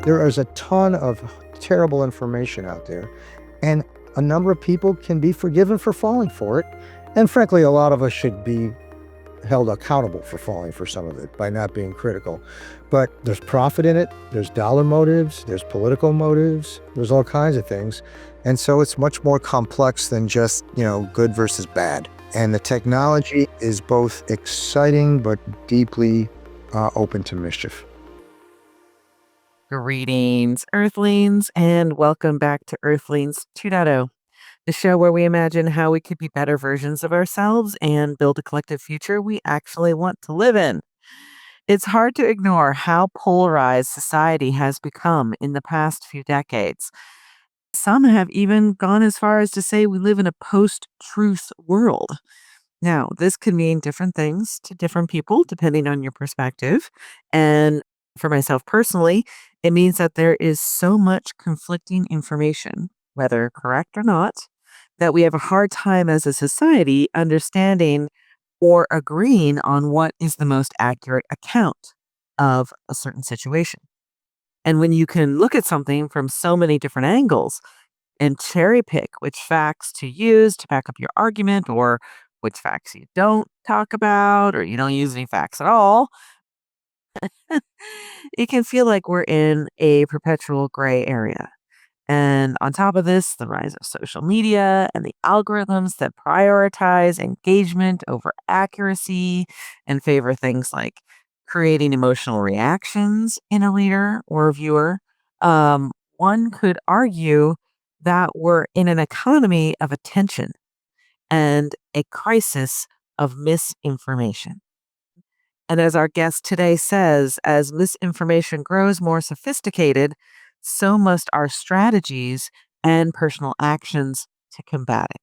There is a ton of terrible information out there, and a number of people can be forgiven for falling for it. And frankly, a lot of us should be held accountable for falling for some of it by not being critical. But there's profit in it, there's dollar motives, there's political motives, there's all kinds of things. And so it's much more complex than just, good versus bad. And the technology is both exciting but deeply open to mischief. Greetings, Earthlings, and welcome back to Earthlings 2.0, the show where we imagine how we could be better versions of ourselves and build a collective future we actually want to live in. It's hard to ignore how polarized society has become in the past few decades. Some have even gone as far as to say we live in a post-truth world. Now, this can mean different things to different people depending on your perspective. And for myself personally, it means that there is so much conflicting information, whether correct or not, that we have a hard time as a society understanding or agreeing on what is the most accurate account of a certain situation. And when you can look at something from so many different angles and cherry pick which facts to use to back up your argument or which facts you don't talk about or you don't use any facts at all, it can feel like we're in a perpetual gray area. And on top of this, the rise of social media and the algorithms that prioritize engagement over accuracy and favor things like creating emotional reactions in a reader or a viewer. One could argue that we're in an economy of attention and a crisis of misinformation. And as our guest today says, as misinformation grows more sophisticated, so must our strategies and personal actions to combat it.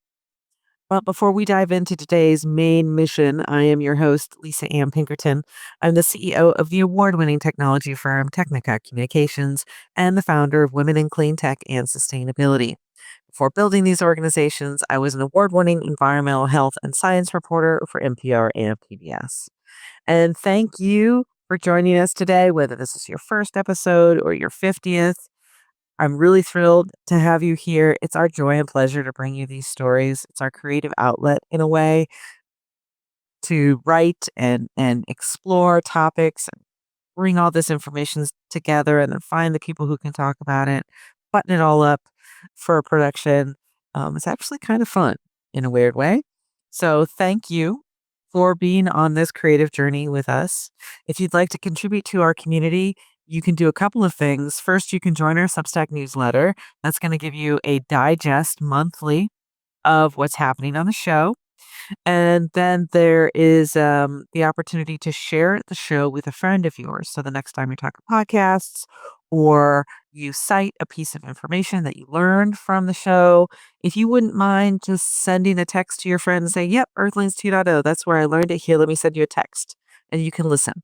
But before we dive into today's main mission, I am your host, Lisa Ann Pinkerton. I'm the CEO of the award-winning technology firm Technica Communications and the founder of Women in Clean Tech and Sustainability. Before building these organizations, I was an award-winning environmental health and science reporter for NPR and PBS. And thank you for joining us today, whether this is your first episode or your 50th. I'm really thrilled to have you here. It's our joy and pleasure to bring you these stories. It's our creative outlet in a way to write and explore topics and bring all this information together and then find the people who can talk about it, button it all up for a production. It's actually kind of fun in a weird way. So thank you for being on this creative journey with us. If you'd like to contribute to our community, you can do a couple of things. First, you can join our Substack newsletter. That's going to give you a digest monthly of what's happening on the show. And then there is the opportunity to share the show with a friend of yours. So the next time you're talking podcasts or you cite a piece of information that you learned from the show, if you wouldn't mind just sending a text to your friend and say, yep, Earthlings 2.0, that's where I learned it. Here, let me send you a text and you can listen.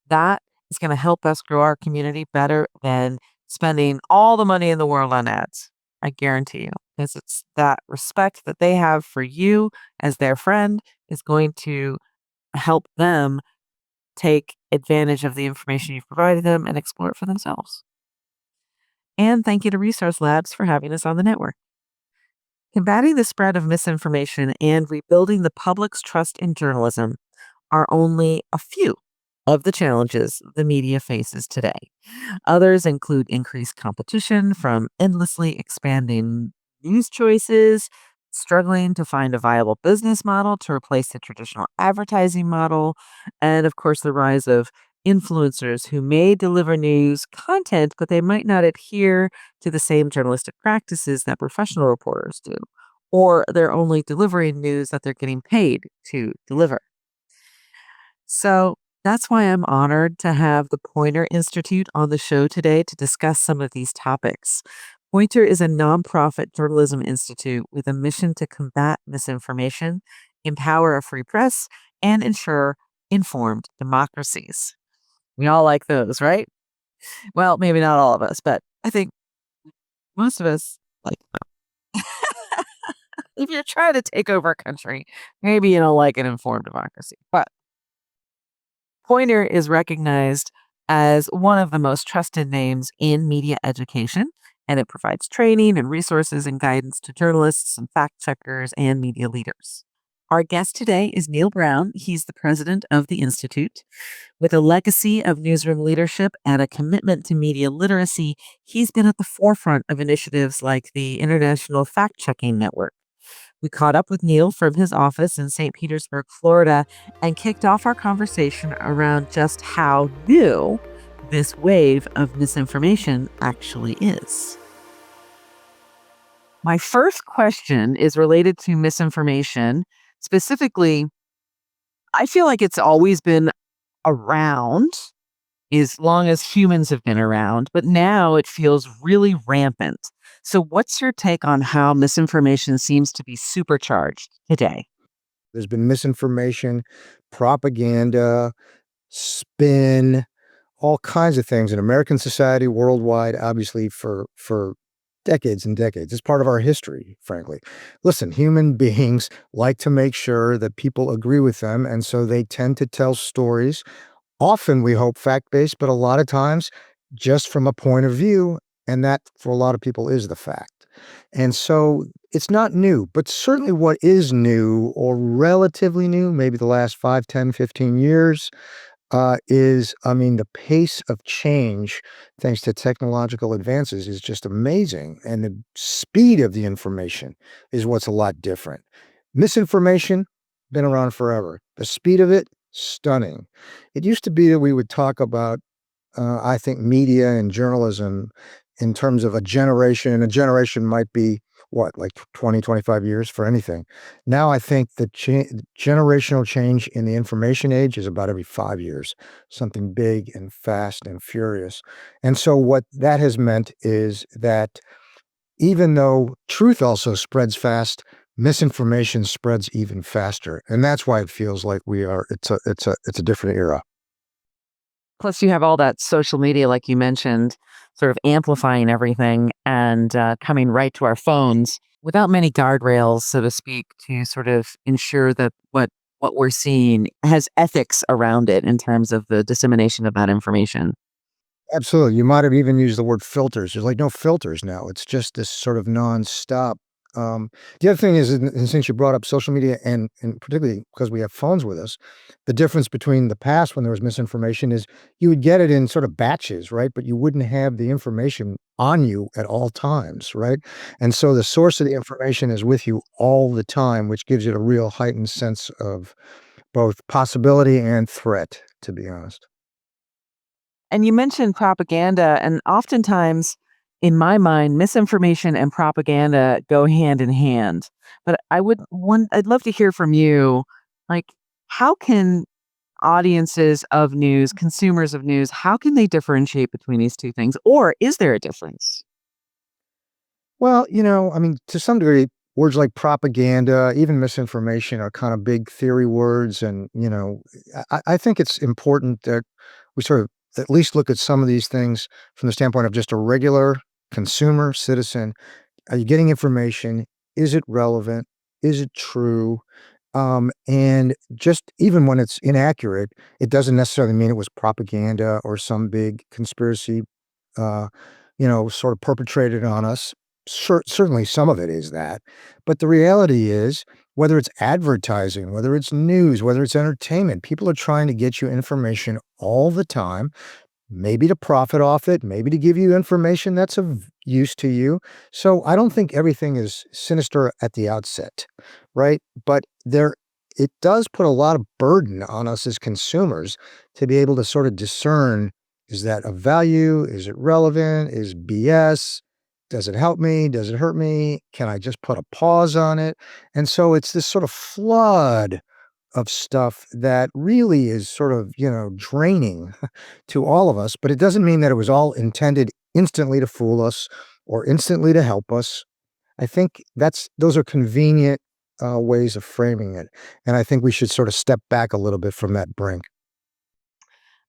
That is going to help us grow our community better than spending all the money in the world on ads. I guarantee you, because it's that respect that they have for you as their friend is going to help them take advantage of the information you've provided them and explore it for themselves. And thank you to Resource Labs for having us on the network. Combating the spread of misinformation and rebuilding the public's trust in journalism are only a few of the challenges the media faces today. Others include increased competition from endlessly expanding news choices, struggling to find a viable business model to replace the traditional advertising model, and of course, the rise of influencers who may deliver news content, but they might not adhere to the same journalistic practices that professional reporters do, or they're only delivering news that they're getting paid to deliver. So that's why I'm honored to have the Poynter Institute on the show today to discuss some of these topics. Poynter is a nonprofit journalism institute with a mission to combat misinformation, empower a free press, and ensure informed democracies. We all like those, right? Well, maybe not all of us, but I think most of us like them. If you're trying to take over a country, maybe you don't like an informed democracy. But Poynter is recognized as one of the most trusted names in media education, and it provides training and resources and guidance to journalists and fact checkers and media leaders. Our guest today is Neil Brown. He's the president of the Institute. With a legacy of newsroom leadership and a commitment to media literacy, he's been at the forefront of initiatives like the International Fact Checking Network. We caught up with Neil from his office in St. Petersburg, Florida, and kicked off our conversation around just how new this wave of misinformation actually is. My first question is related to misinformation. Specifically, I feel like it's always been around as long as humans have been around, but now it feels really rampant. So, what's your take on how misinformation seems to be supercharged today? There's been misinformation, propaganda, spin, all kinds of things in American society, worldwide, obviously for decades and decades. It's part of our history, frankly. Listen, human beings like to make sure that people agree with them, and so they tend to tell stories. Often we hope fact-based, but a lot of times just from a point of view, and that for a lot of people is the fact. And so it's not new, but certainly what is new or relatively new, maybe the last 5, 10, 15 years, is, I mean, the pace of change, thanks to technological advances, is just amazing. And the speed of the information is what's a lot different. Misinformation, been around forever. The speed of it, stunning. It used to be that we would talk about, I think, media and journalism in terms of a generation. A generation might be what, like 20, 25 years for anything. Now I think the generational change in the information age is about every 5 years, something big and fast and furious. And so what that has meant is that even though truth also spreads fast, misinformation spreads even faster. And that's why it feels like it's a different era. Plus, you have all that social media, like you mentioned, sort of amplifying everything and coming right to our phones without many guardrails, so to speak, to sort of ensure that what we're seeing has ethics around it in terms of the dissemination of that information. Absolutely. You might have even used the word filters. There's like no filters now. It's just this sort of nonstop. The other thing is, and since you brought up social media, and particularly because we have phones with us, the difference between the past when there was misinformation is you would get it in sort of batches, right? But you wouldn't have the information on you at all times, right? And so the source of the information is with you all the time, which gives it a real heightened sense of both possibility and threat, to be honest. And you mentioned propaganda, and oftentimes, in my mind, misinformation and propaganda go hand in hand. But I'd love to hear from you, like, how can audiences of news, consumers of news, how can they differentiate between these two things? Or is there a difference? Well, I mean, to some degree, words like propaganda, even misinformation are kind of big theory words. And, I think it's important that we sort of at least look at some of these things from the standpoint of just a regular consumer citizen. Are you getting information? Is it relevant? Is it true? And just even when it's inaccurate, it doesn't necessarily mean it was propaganda or some big conspiracy uh, sort of perpetrated on us. Certainly some of it is that. But the reality is, whether it's advertising, whether it's news, whether it's entertainment, people are trying to get you information all the time, maybe to profit off it, maybe to give you information that's of use to you. So I don't think everything is sinister at the outset, right? But it does put a lot of burden on us as consumers to be able to sort of discern, is that of value? Is it relevant? Is BS? Does it help me? Does it hurt me? Can I just put a pause on it? And so it's this sort of flood of stuff that really is sort of, draining to all of us, but it doesn't mean that it was all intended instantly to fool us or instantly to help us. I think those are convenient ways of framing it, and I think we should sort of step back a little bit from that brink.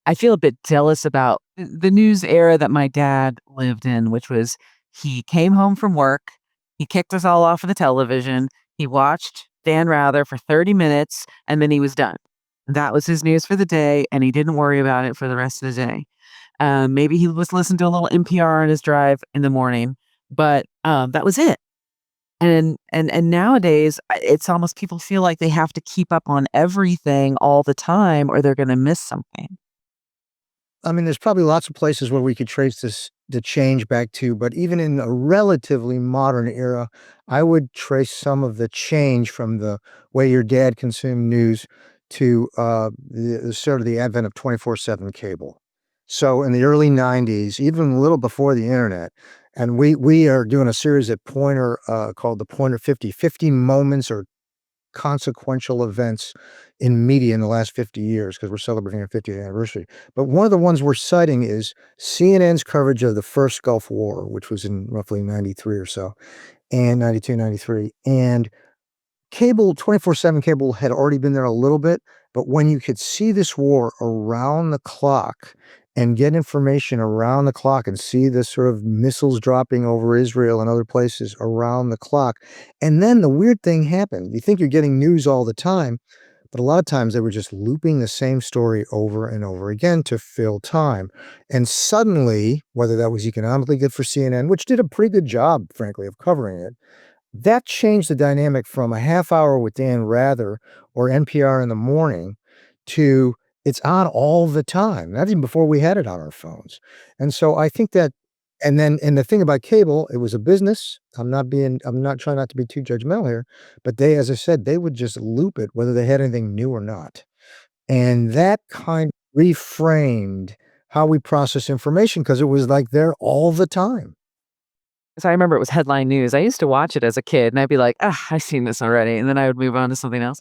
I feel a bit jealous about the news era that my dad lived in, which was he came home from work, he kicked us all off of the television, he watched Dan Rather for 30 minutes, and then he was done. That was his news for the day, and he didn't worry about it for the rest of the day. Maybe he was listening to a little NPR on his drive in the morning, but that was it. And nowadays, it's almost people feel like they have to keep up on everything all the time or they're gonna miss something. I mean, there's probably lots of places where we could trace the change back to, but even in a relatively modern era, I would trace some of the change from the way your dad consumed news to the sort of the advent of 24/7 cable. So in the early 90s, even a little before the internet, and we are doing a series at Poynter called the Poynter 50 moments or consequential events in media in the last 50 years because we're celebrating our 50th anniversary. But one of the ones we're citing is CNN's coverage of the first Gulf War, which was in roughly 93 or so, and 92, 93. And cable, 24/7 cable had already been there a little bit, but when you could see this war around the clock and get information around the clock and see the sort of missiles dropping over Israel and other places around the clock, and then the weird thing happened. You think you're getting news all the time, but a lot of times they were just looping the same story over and over again to fill time. And suddenly, whether that was economically good for CNN, which did a pretty good job, frankly, of covering it, that changed the dynamic from a half hour with Dan Rather or NPR in the morning to it's on all the time. That's even before we had it on our phones. And so I think that and the thing about cable, it was a business. I'm not trying not to be too judgmental here, but they, as I said, they would just loop it whether they had anything new or not. And that kind of reframed how we process information because it was like there all the time. So I remember it was headline news. I used to watch it as a kid, and I'd be like, "Ah, I've seen this already," and then I would move on to something else.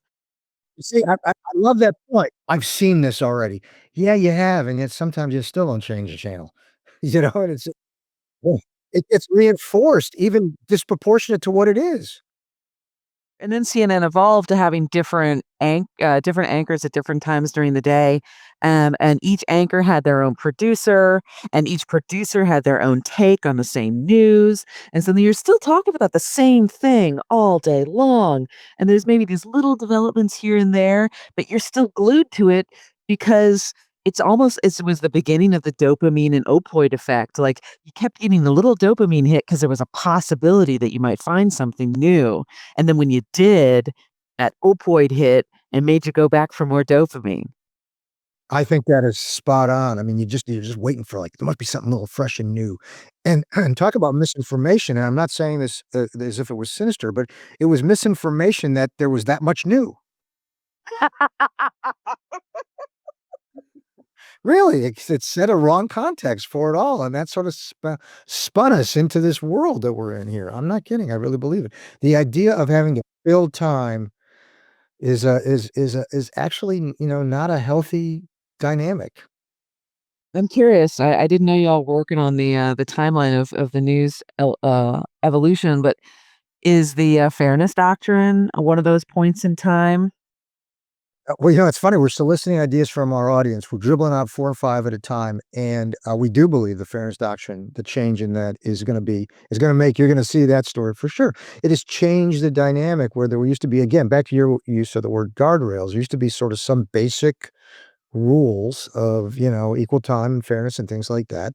See, I love that point. I've seen this already. Yeah, you have, and yet sometimes you still don't change the channel. You know, and it's yeah, it gets reinforced even disproportionate to what it is. And then CNN evolved to having different anchors at different times during the day, and each anchor had their own producer, and each producer had their own take on the same news, and so then you're still talking about the same thing all day long, and there's maybe these little developments here and there, but you're still glued to it because it was the beginning of the dopamine and opioid effect. Like, you kept getting the little dopamine hit because there was a possibility that you might find something new. And then when you did, that opioid hit and made you go back for more dopamine. I think that is spot on. I mean, you're just waiting for, like, there must be something a little fresh and new. And talk about misinformation, and I'm not saying this, as if it was sinister, but it was misinformation that there was that much new. Really, it set a wrong context for it all, and that sort of spun us into this world that we're in here. I'm not kidding, I really believe it. The idea of having to fill time is actually, not a healthy dynamic. I'm curious. I didn't know y'all were working on the timeline of the news evolution, but is the fairness doctrine one of those points in time? Well, it's funny, we're soliciting ideas from our audience. We're dribbling out 4 or 5 at a time, and, we do believe the fairness doctrine, the change in that is gonna make you're gonna see that story for sure. It has changed the dynamic where there used to be, again, back to your use of the word guardrails, there used to be sort of some basic rules of, equal time and fairness and things like that,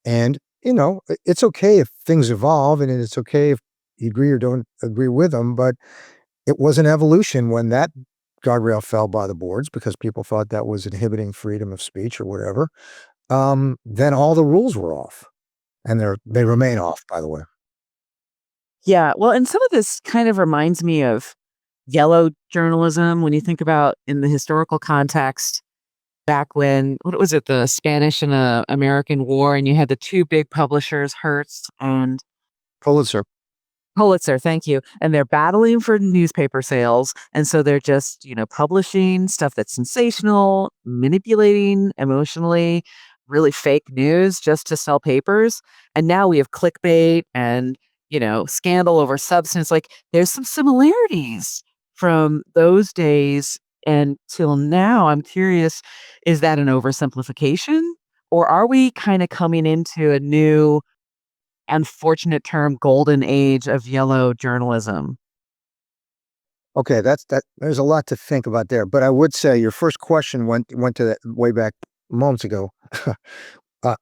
and, it's okay if things evolve, and it's okay if you agree or don't agree with them, but it was an evolution when that guardrail fell by the boards because people thought that was inhibiting freedom of speech or whatever. Then all the rules were off, and they remain off, by the way. Yeah. Well, and some of this kind of reminds me of yellow journalism when you think about in the historical context back when what was it, the Spanish and American War, and you had the two big publishers, Hertz and Pulitzer. Pulitzer, thank you. And they're battling for newspaper sales. And so they're just, publishing stuff that's sensational, manipulating emotionally, really fake news just to sell papers. And now we have clickbait and, scandal over substance. Like there's some similarities from those days and till now. I'm curious, is that an oversimplification? Or are we kind of coming into a new unfortunate term, golden age of yellow journalism? Okay, that there's a lot to think about there, but I would say your first question went to that way back moments ago.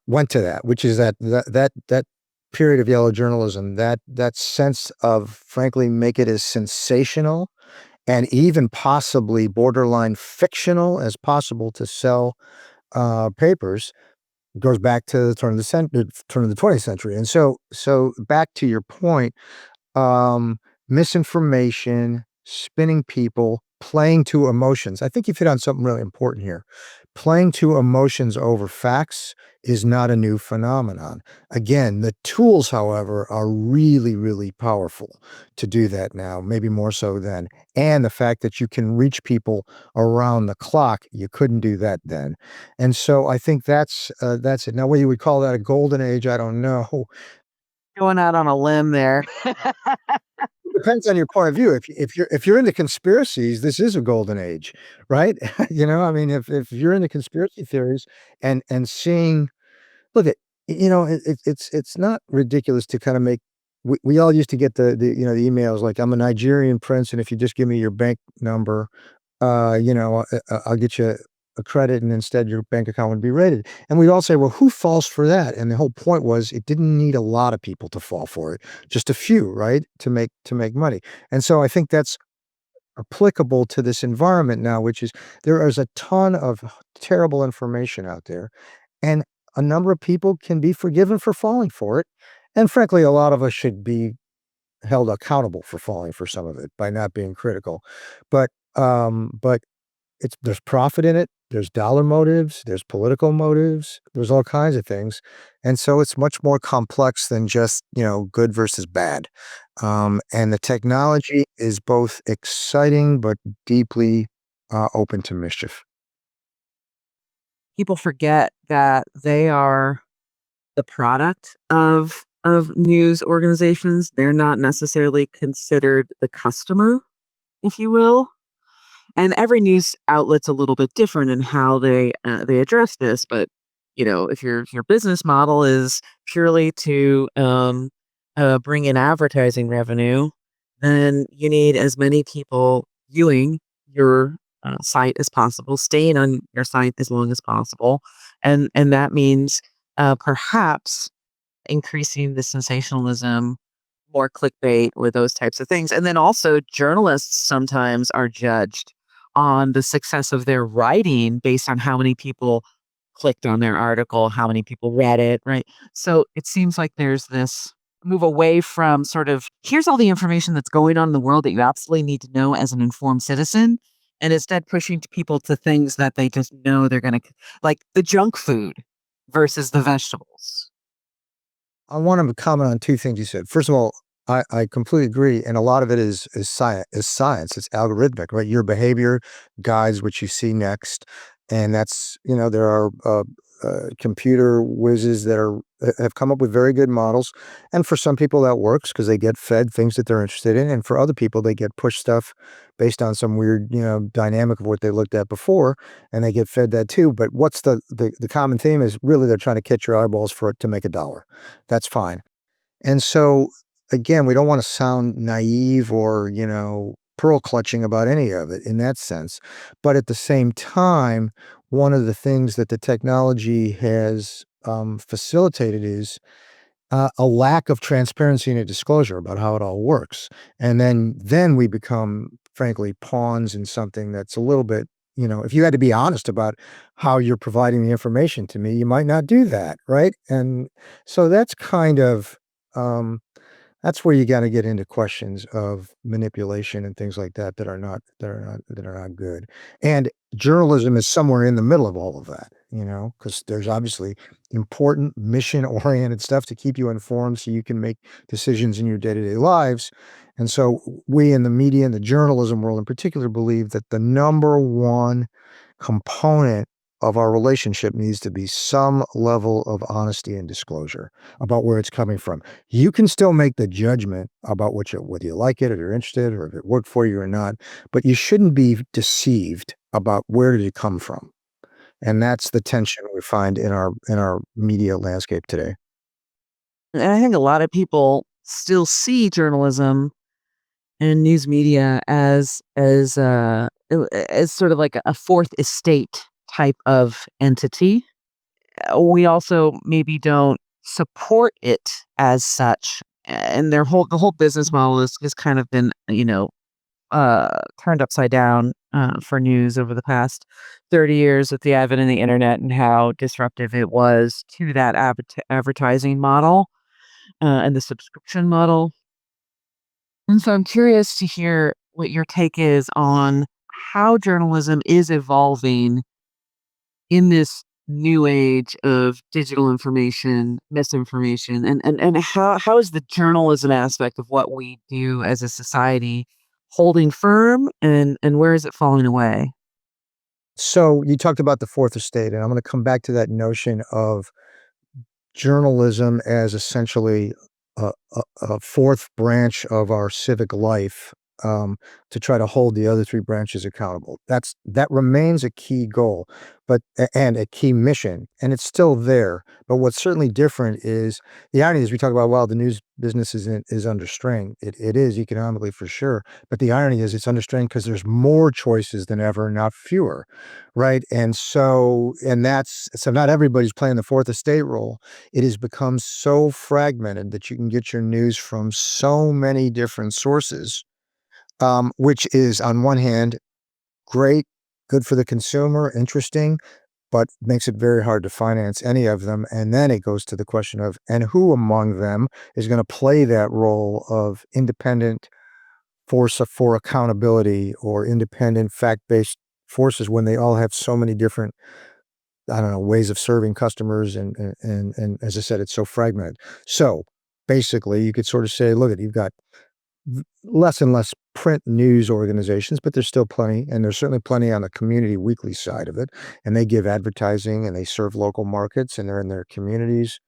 went to that, which is that period of yellow journalism, that sense of, frankly, make it as sensational and even possibly borderline fictional as possible to sell, papers, goes back to the turn of the 20th century, and so back to your point, um, misinformation, spinning people, playing to emotions. I think you've hit on something really important here. Playing to emotions over facts is not a new phenomenon. Again, the tools, however, are really, really powerful to do that now, maybe more so then. And the fact that you can reach people around the clock, you couldn't do that then. And so I think that's it. Now, whether you would call that a golden age, I don't know. Going out on a limb there. Depends on your point of view. If you're into conspiracies, this is a golden age, right? I mean, if you're into conspiracy theories and seeing, look at, it's not ridiculous to kind of make. We all used to get the emails like, I'm a Nigerian prince, and if you just give me your bank number, I'll get you a credit, and instead your bank account would be raided. And we'd all say, well, who falls for that? And the whole point was it didn't need a lot of people to fall for it, just a few, right? To make money. And so I think that's applicable to this environment now, which is there is a ton of terrible information out there, and a number of people can be forgiven for falling for it. And frankly, a lot of us should be held accountable for falling for some of it by not being critical. But there's profit in it, there's dollar motives, there's political motives, there's all kinds of things, and so it's much more complex than just, good versus bad. And the technology is both exciting but deeply, open to mischief. People forget that they are the product of news organizations. They're not necessarily considered the customer, if you will. And every news outlet's a little bit different in how they address this. But if your business model is purely to bring in advertising revenue, then you need as many people viewing your site as possible, staying on your site as long as possible, and that means perhaps increasing the sensationalism, more clickbait with those types of things. And then also, journalists sometimes are judged on the success of their writing based on how many people clicked on their article, how many people read it, right? So it seems like there's this move away from sort of here's all the information that's going on in the world that you absolutely need to know as an informed citizen. And instead, pushing people to things that they just know they're going to like the junk food versus the vegetables. I want to comment on two things you said. First of all, I completely agree, and a lot of it is science. Is science. It's algorithmic, right? Your behavior guides what you see next, and that's there are computer whizzes that have come up with very good models, and for some people that works because they get fed things that they're interested in, and for other people they get pushed stuff based on some weird dynamic of what they looked at before, and they get fed that too. But what's the common theme is really they're trying to catch your eyeballs for it to make a dollar. That's fine. And so, again, we don't wanna sound naive or, pearl clutching about any of it in that sense. But at the same time, one of the things that the technology has, facilitated is, a lack of transparency and a disclosure about how it all works. And then we become, frankly, pawns in something that's a little bit, if you had to be honest about how you're providing the information to me, you might not do that, right? And so um that's where you gotta get into questions of manipulation and things like that that are not good. And journalism is somewhere in the middle of all of that, because there's obviously important mission-oriented stuff to keep you informed so you can make decisions in your day-to-day lives. And so we in the media and the journalism world in particular believe that the number one component of our relationship needs to be some level of honesty and disclosure about where it's coming from. You can still make the judgment about whether you like it or you're interested or if it worked for you or not, but you shouldn't be deceived about where did it come from. And that's the tension we find in our media landscape today. And I think a lot of people still see journalism and news media as sort of like a fourth estate type of entity. we also maybe don't support it as such. And the whole business model is kind of been, turned upside down for news over the past 30 years with the advent of the internet and how disruptive it was to that advertising model and the subscription model. And so I'm curious to hear what your take is on how journalism is evolving in this new age of digital information, misinformation, and how is the journalism aspect of what we do as a society holding firm and where is it falling away? So you talked about the fourth estate, and I'm going to come back to that notion of journalism as essentially a fourth branch of our civic life, to try to hold the other three branches accountable. That remains a key goal, but and a key mission, and it's still there. But what's certainly different is the irony is we talk about, well, the news business is under strain. It is economically for sure, but the irony is it's under strain because there's more choices than ever, not fewer, right? And that's so not everybody's playing the fourth estate role. It has become so fragmented that you can get your news from so many different sources, which is on one hand great, good for the consumer, interesting, but makes it very hard to finance any of them. And then it goes to the question of, and who among them is going to play that role of independent force for accountability or independent fact-based forces when they all have so many different, I don't know, ways of serving customers, and as I said, it's so fragmented. So, basically, you could sort of say, look, you've got less and less print news organizations, but there's still plenty, and there's certainly plenty on the community weekly side of it, and they give advertising, and they serve local markets, and they're in their communities,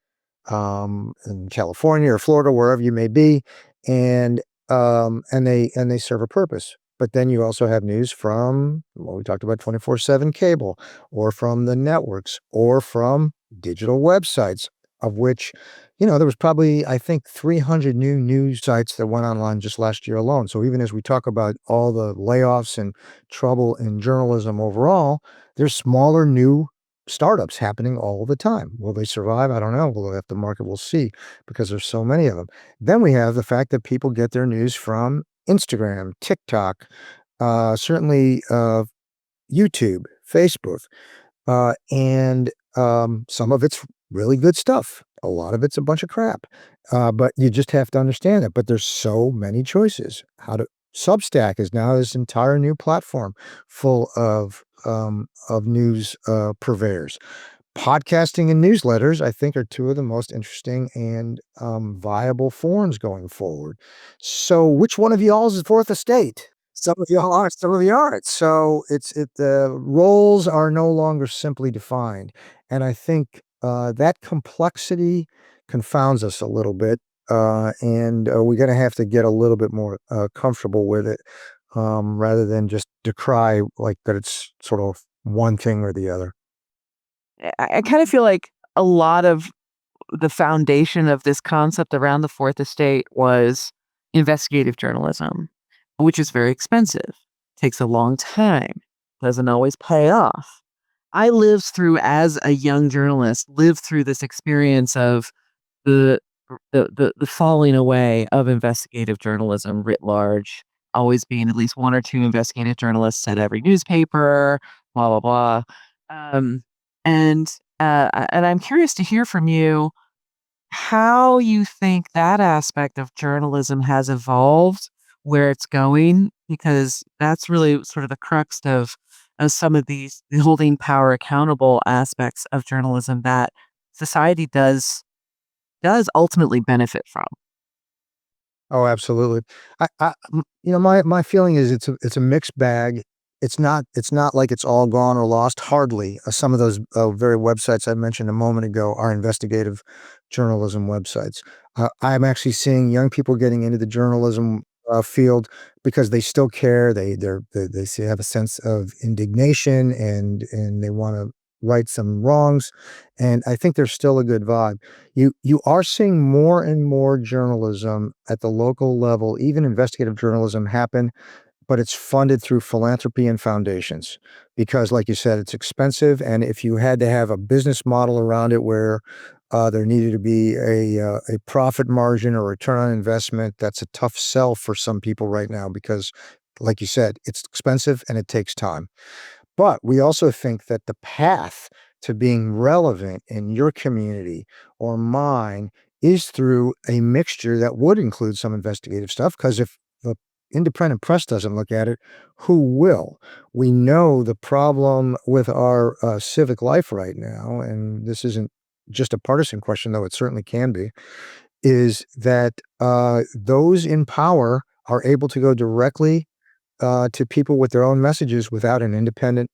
in California or Florida, wherever you may be, and they serve a purpose. But then you also have news from what we talked about 24/7 cable, or from the networks, or from digital websites, of which, there was probably, I think, 300 new news sites that went online just last year alone. So even as we talk about all the layoffs and trouble in journalism overall, there's smaller new startups happening all the time. Will they survive? I don't know. We'll have to market. We'll see, because there's so many of them. Then we have the fact that people get their news from Instagram, TikTok, certainly YouTube, Facebook, and some of it's really good stuff. A lot of it's a bunch of crap, but you just have to understand it. But there's so many choices. Substack is now this entire new platform full of news purveyors. Podcasting and newsletters, I think, are two of the most interesting and viable forms going forward. So, which one of y'all is the fourth estate? Some of y'all are, some of you aren't. So the roles are no longer simply defined, and I think that complexity confounds us a little bit, and we're going to have to get a little bit more comfortable with it, rather than just decry like that it's sort of one thing or the other. I kind of feel like a lot of the foundation of this concept around the fourth estate was investigative journalism, which is very expensive, takes a long time, doesn't always pay off. I lived through, as a young journalist, lived through this experience of the the falling away of investigative journalism writ large, always being at least one or two investigative journalists at every newspaper, blah blah blah. Um, and I'm curious to hear from you how you think that aspect of journalism has evolved, where it's going, because that's really sort of the crux of some of these the holding power accountable aspects of journalism that society does ultimately benefit from. Oh, absolutely. My feeling is it's a mixed bag. It's not like it's all gone or lost. Hardly. Some of those very websites I mentioned a moment ago are investigative journalism websites. I'm actually seeing young people getting into the journalism field because they still care. They have a sense of indignation, and they want to right some wrongs. And I think there's still a good vibe. You are seeing more and more journalism at the local level, even investigative journalism happen, but it's funded through philanthropy and foundations because, like you said, it's expensive. And if you had to have a business model around it where there needed to be a profit margin or return on investment, that's a tough sell for some people right now because, like you said, it's expensive and it takes time. But we also think that the path to being relevant in your community or mine is through a mixture that would include some investigative stuff. Because if the independent press doesn't look at it, who will? We know the problem with our civic life right now, and this isn't just a partisan question, though it certainly can be, is that those in power are able to go directly to people with their own messages without an independent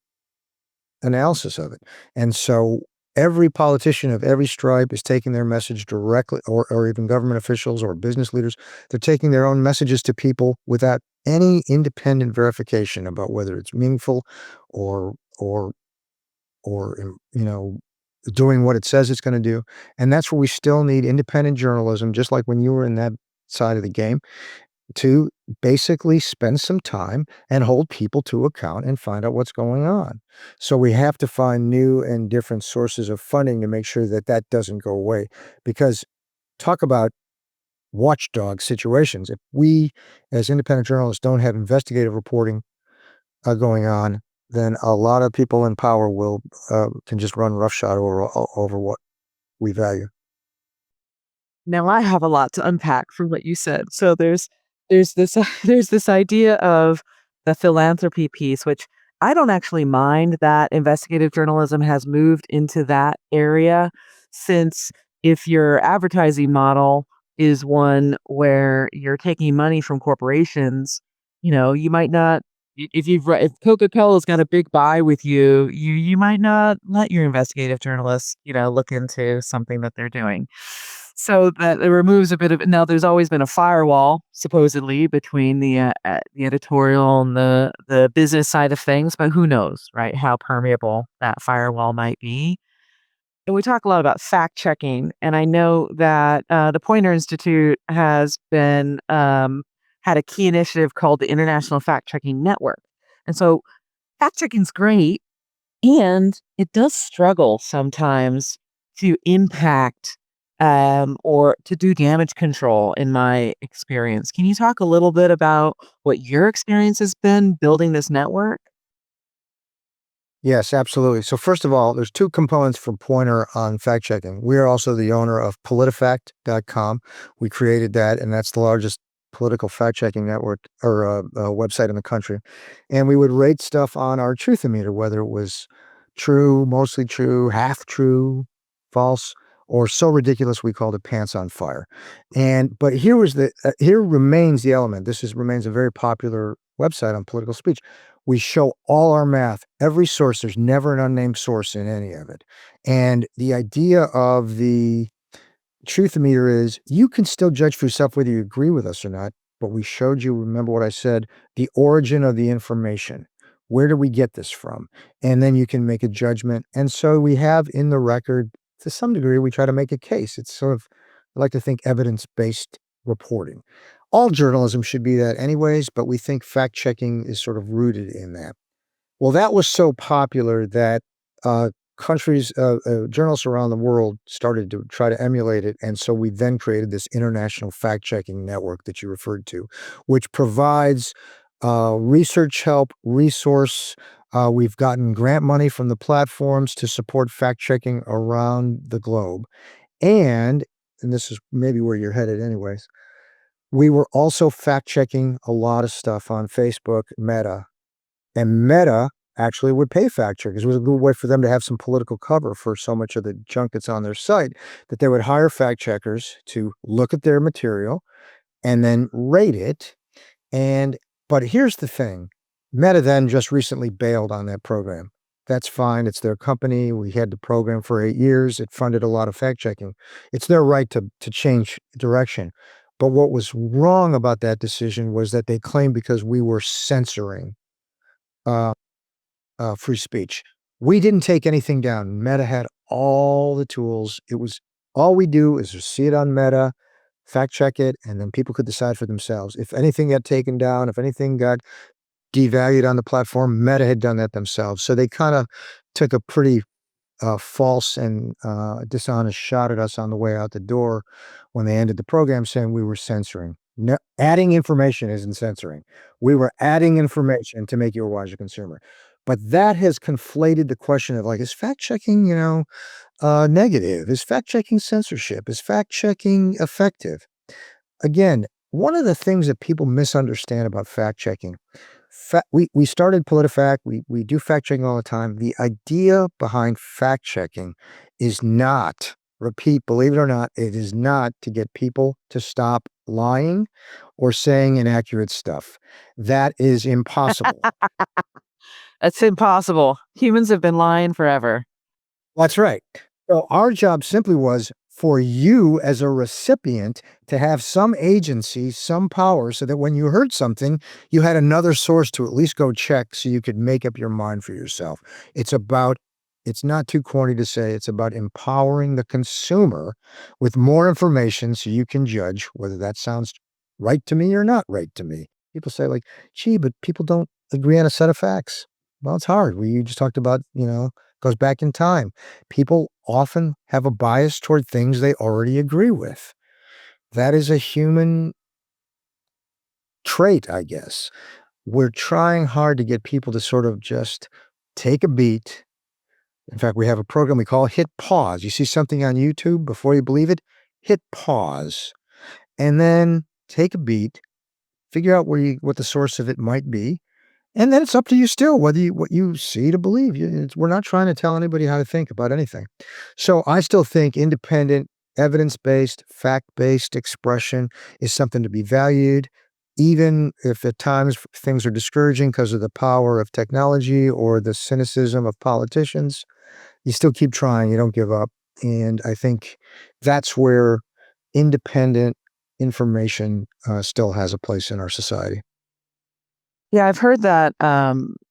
analysis of it. And so every politician of every stripe is taking their message directly, or even government officials or business leaders, they're taking their own messages to people without any independent verification about whether it's meaningful or or or doing what it says it's going to do. And that's where we still need independent journalism, just like when you were in that side of the game, to basically spend some time and hold people to account and find out what's going on. So we have to find new and different sources of funding to make sure that that doesn't go away. Because talk about watchdog situations. If we, as independent journalists, don't have investigative reporting going on, then a lot of people in power will can just run roughshod over what we value. Now I have a lot to unpack from what you said. So there's this there's this idea of the philanthropy piece, which I don't actually mind that investigative journalism has moved into that area, since if your advertising model is one where you're taking money from corporations, you might not, if Coca-Cola's got a big buy with you, you might not let your investigative journalists, look into something that they're doing. So that it removes a bit of, now there's always been a firewall supposedly between the editorial and the business side of things, but who knows, right? How permeable that firewall might be. And we talk a lot about fact checking, and I know that the Poynter Institute has been had a key initiative called the International Fact Checking Network. And so fact checking's great, and it does struggle sometimes to impact or to do damage control, in my experience. Can you talk a little bit about what your experience has been building this network? Yes, absolutely. So first of all, there's two components for Pointer on fact checking. We are also the owner of politifact.com. We created that, and that's the largest political fact checking network or website in the country. And we would rate stuff on our truthometer, whether it was true, mostly true, half true, false, or so ridiculous we called it pants on fire. And but here remains the element. Remains a very popular website on political speech. We show all our math, every source. There's never an unnamed source in any of it. And the idea of the truth meter is you can still judge for yourself whether you agree with us or not, but we showed you, remember what I said, the origin of the information. Where do we get this from? And then you can make a judgment. And so we have in the record, to some degree, we try to make a case. It's sort of, I like to think, evidence-based reporting. All journalism should be that anyways, but we think fact checking is sort of rooted in that. Well, that was so popular that journalists around the world started to try to emulate it. And so we then created this international fact checking network that you referred to, which provides research help, resource. We've gotten grant money from the platforms to support fact checking around the globe. And this is maybe where you're headed, anyways. We were also fact checking a lot of stuff on Facebook, Meta, and Meta actually would pay fact checkers. It was a good way for them to have some political cover for so much of the junk that's on their site, that they would hire fact checkers to look at their material and then rate it. And but here's the thing. Meta then just recently bailed on that program. That's fine. It's their company. We had the program for 8 years. It funded a lot of fact checking. It's their right to change direction. But what was wrong about that decision was that they claimed because we were censoring uh, free speech. We didn't take anything down. Meta had all the tools. It was all we do is just see it on Meta, fact check it, and then people could decide for themselves. If anything got taken down, if anything got devalued on the platform. Meta had done that themselves. So they kind of took a pretty false and dishonest shot at us on the way out the door when they ended the program, saying we were censoring. No, adding information isn't censoring. We were adding information to make you a wiser consumer. But that has conflated the question of like, is fact checking, negative? Is fact checking censorship? Is fact checking effective? Again, one of the things that people misunderstand about fact checking, we started PolitiFact. We do fact checking all the time. The idea behind fact checking is not, repeat, believe it or not, it is not to get people to stop lying or saying inaccurate stuff. That is impossible. That's impossible. Humans have been lying forever. That's right. So our job simply was for you as a recipient to have some agency, some power, so that when you heard something, you had another source to at least go check so you could make up your mind for yourself. It's about, it's not too corny to say, it's about empowering the consumer with more information so you can judge whether that sounds right to me or not right to me. People say, like, gee, but people don't agree on a set of facts. Well, it's hard. We just talked about, goes back in time. People often have a bias toward things they already agree with. That is a human trait, I guess. We're trying hard to get people to sort of just take a beat. In fact, we have a program we call Hit Pause. You see something on YouTube before you believe it, hit pause, and then take a beat, figure out what the source of it might be, and then it's up to you still whether what you see to believe. We're not trying to tell anybody how to think about anything. So I still think independent, evidence-based, fact-based expression is something to be valued, even if at times things are discouraging because of the power of technology or the cynicism of politicians. You still keep trying. You don't give up. And I think that's where independent information still has a place in our society. Yeah, I've heard that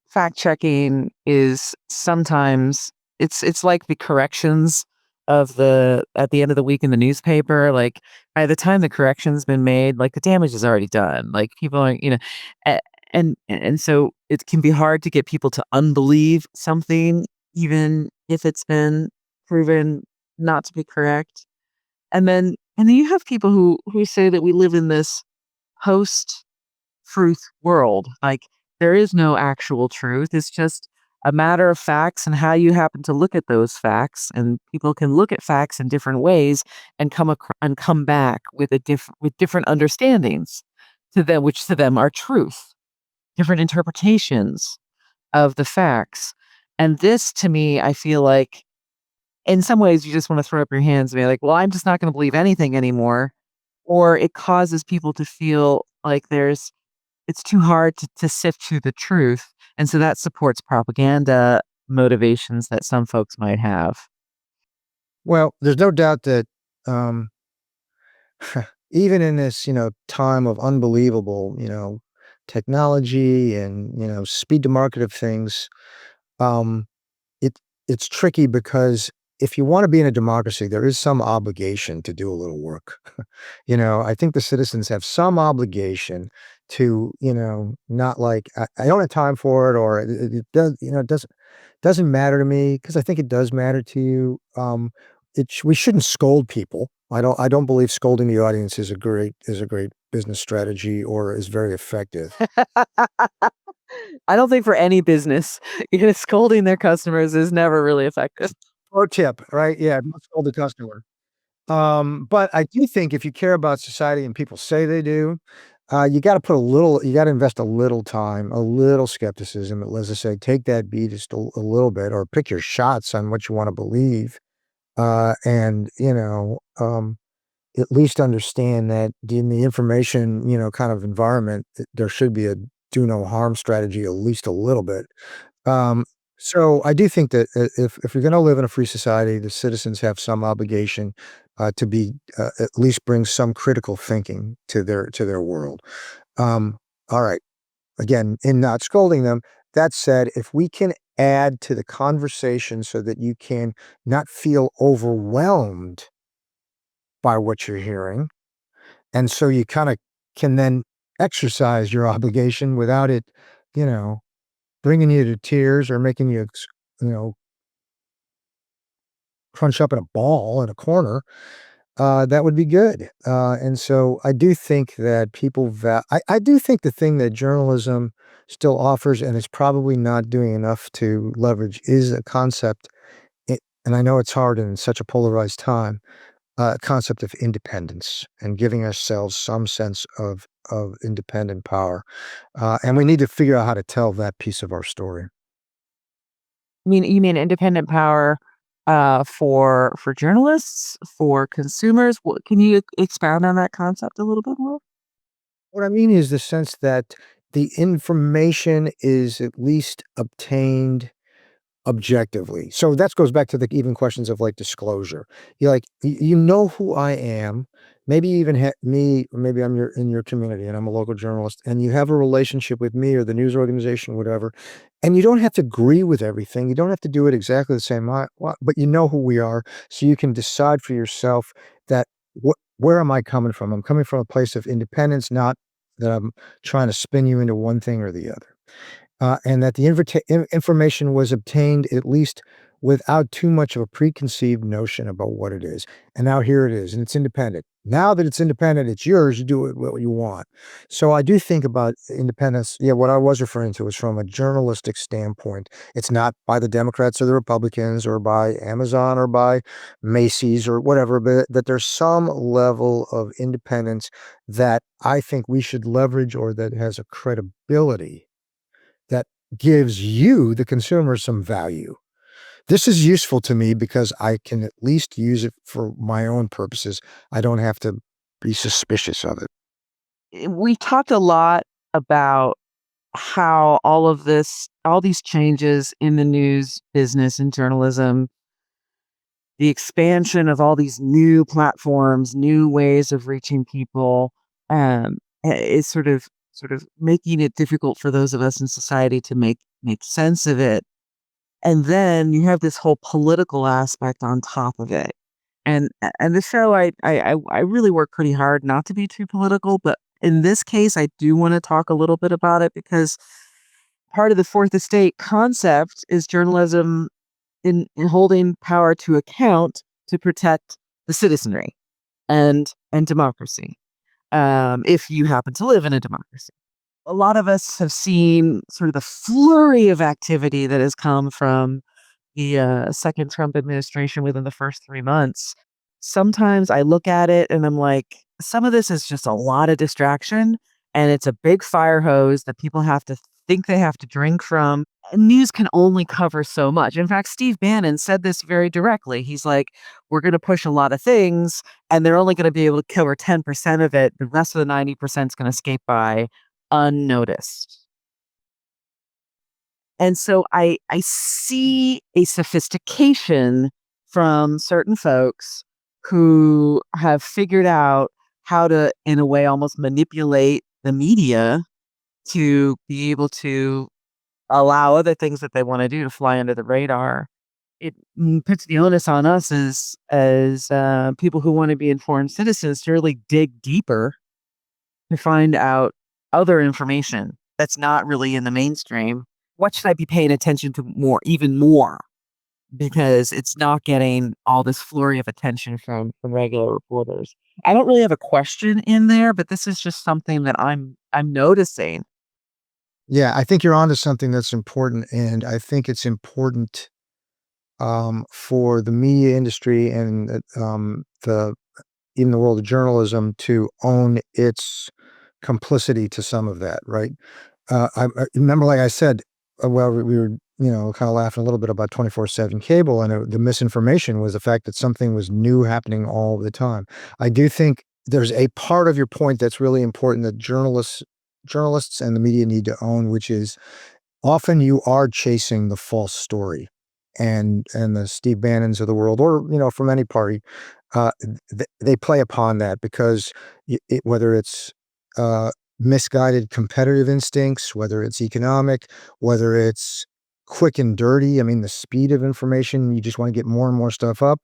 fact checking is sometimes it's like the corrections of the at the end of the week in the newspaper. Like by the time the correction's been made, like the damage is already done. Like people are, a- and so it can be hard to get people to unbelieve something, even if it's been proven not to be correct. And then you have people who say that we live in this post truth world. Like there is no actual truth. It's just a matter of facts and how you happen to look at those facts. And people can look at facts in different ways and come back with different understandings to them, which to them are truth, different interpretations of the facts. And this to me, I feel like in some ways you just want to throw up your hands and be like, well, I'm just not going to believe anything anymore. Or it causes people to feel like it's too hard to sift through the truth, and so that supports propaganda motivations that some folks might have. Well, there's no doubt that um, even in this, time of unbelievable, technology and, speed to market of things, um, it it's tricky because if you wanna be in a democracy, there is some obligation to do a little work. I think the citizens have some obligation to, not like, I don't have time for it," or it does, it doesn't matter to me because I think it does matter to you. We shouldn't scold people. I don't believe scolding the audience is a great business strategy or is very effective. I don't think for any business, scolding their customers is never really effective. Pro tip, right? Yeah, don't scold the customer. But I do think if you care about society and people say they do, you gotta invest a little time, a little skepticism. Let's just say, take that beat just a little bit, or pick your shots on what you want to believe. And at least understand that in the information, kind of environment, there should be a do no harm strategy, at least a little bit. Um, so I do think that if you're going to live in a free society, the citizens have some obligation to be at least bring some critical thinking to their world. Um, all right. Again, in not scolding them. That said, if we can add to the conversation so that you can not feel overwhelmed by what you're hearing, and so you kind of can then exercise your obligation without it you know, bringing you to tears or making you, you know, crunch up in a ball in a corner, that would be good. And so I do think that I do think the thing that journalism still offers and is probably not doing enough to leverage is a concept, and I know it's hard in such a polarized time, concept of independence and giving ourselves some sense of independent power. And we need to figure out how to tell that piece of our story. You mean independent power, for journalists, for consumers? What can you expound on that concept a little bit more? What I mean is the sense that the information is at least obtained objectively. So that goes back to the even questions of, like, disclosure. You like, you know who I am, maybe even me, or maybe I'm in your community and I'm a local journalist, and you have a relationship with me or the news organization, whatever, and you don't have to agree with everything. You don't have to do it exactly the same, but you know who we are, so you can decide for yourself that where am I coming from? I'm coming from a place of independence, not that I'm trying to spin you into one thing or the other, and that the information was obtained at least without too much of a preconceived notion about what it is. And now here it is, and it's independent. Now that it's independent, it's yours. You do it what you want. So I do think about independence. Yeah, what I was referring to is from a journalistic standpoint. It's not by the Democrats or the Republicans or by Amazon or by Macy's or whatever, but that there's some level of independence that I think we should leverage, or that has a credibility that gives you, the consumer, some value. This is useful to me because I can at least use it for my own purposes. I don't have to be suspicious of it. We talked a lot about how all these changes in the news business and journalism, the expansion of all these new platforms, new ways of reaching people, is sort of making it difficult for those of us in society to make sense of it. And then you have this whole political aspect on top of it. And the show, I really work pretty hard not to be too political, but in this case, I do want to talk a little bit about it because part of the fourth estate concept is journalism in holding power to account to protect the citizenry and democracy, if you happen to live in a democracy. A lot of us have seen sort of the flurry of activity that has come from the second Trump administration within the first 3 months. Sometimes I look at it and I'm like, some of this is just a lot of distraction, and it's a big fire hose that people have to think they have to drink from. And news can only cover so much. In fact, Steve Bannon said this very directly. He's like, we're going to push a lot of things, and they're only going to be able to cover 10% of it. The rest of the 90% is going to escape by unnoticed. And so I see a sophistication from certain folks who have figured out how to, in a way, almost manipulate the media to be able to allow other things that they want to do to fly under the radar. It puts the onus on us as people who want to be informed citizens to really dig deeper to find out other information that's not really in the mainstream. What should I be paying attention to more, even more? Because it's not getting all this flurry of attention from regular reporters. I don't really have a question in there, but this is just something that I'm noticing. Yeah, I think you're onto something that's important, and I think it's important, for the media industry and the even the world of journalism to own its complicity to some of that, right? I remember, like I said, well, we were, kind of laughing a little bit about 24/7 cable, and the misinformation was the fact that something was new happening all the time. I do think there's a part of your point that's really important that journalists and the media need to own, which is often you are chasing the false story, and the Steve Bannons of the world, or from any party, they play upon that because whether it's uh, misguided competitive instincts, whether it's economic, whether it's quick and dirty. I mean, the speed of information, you just want to get more and more stuff up.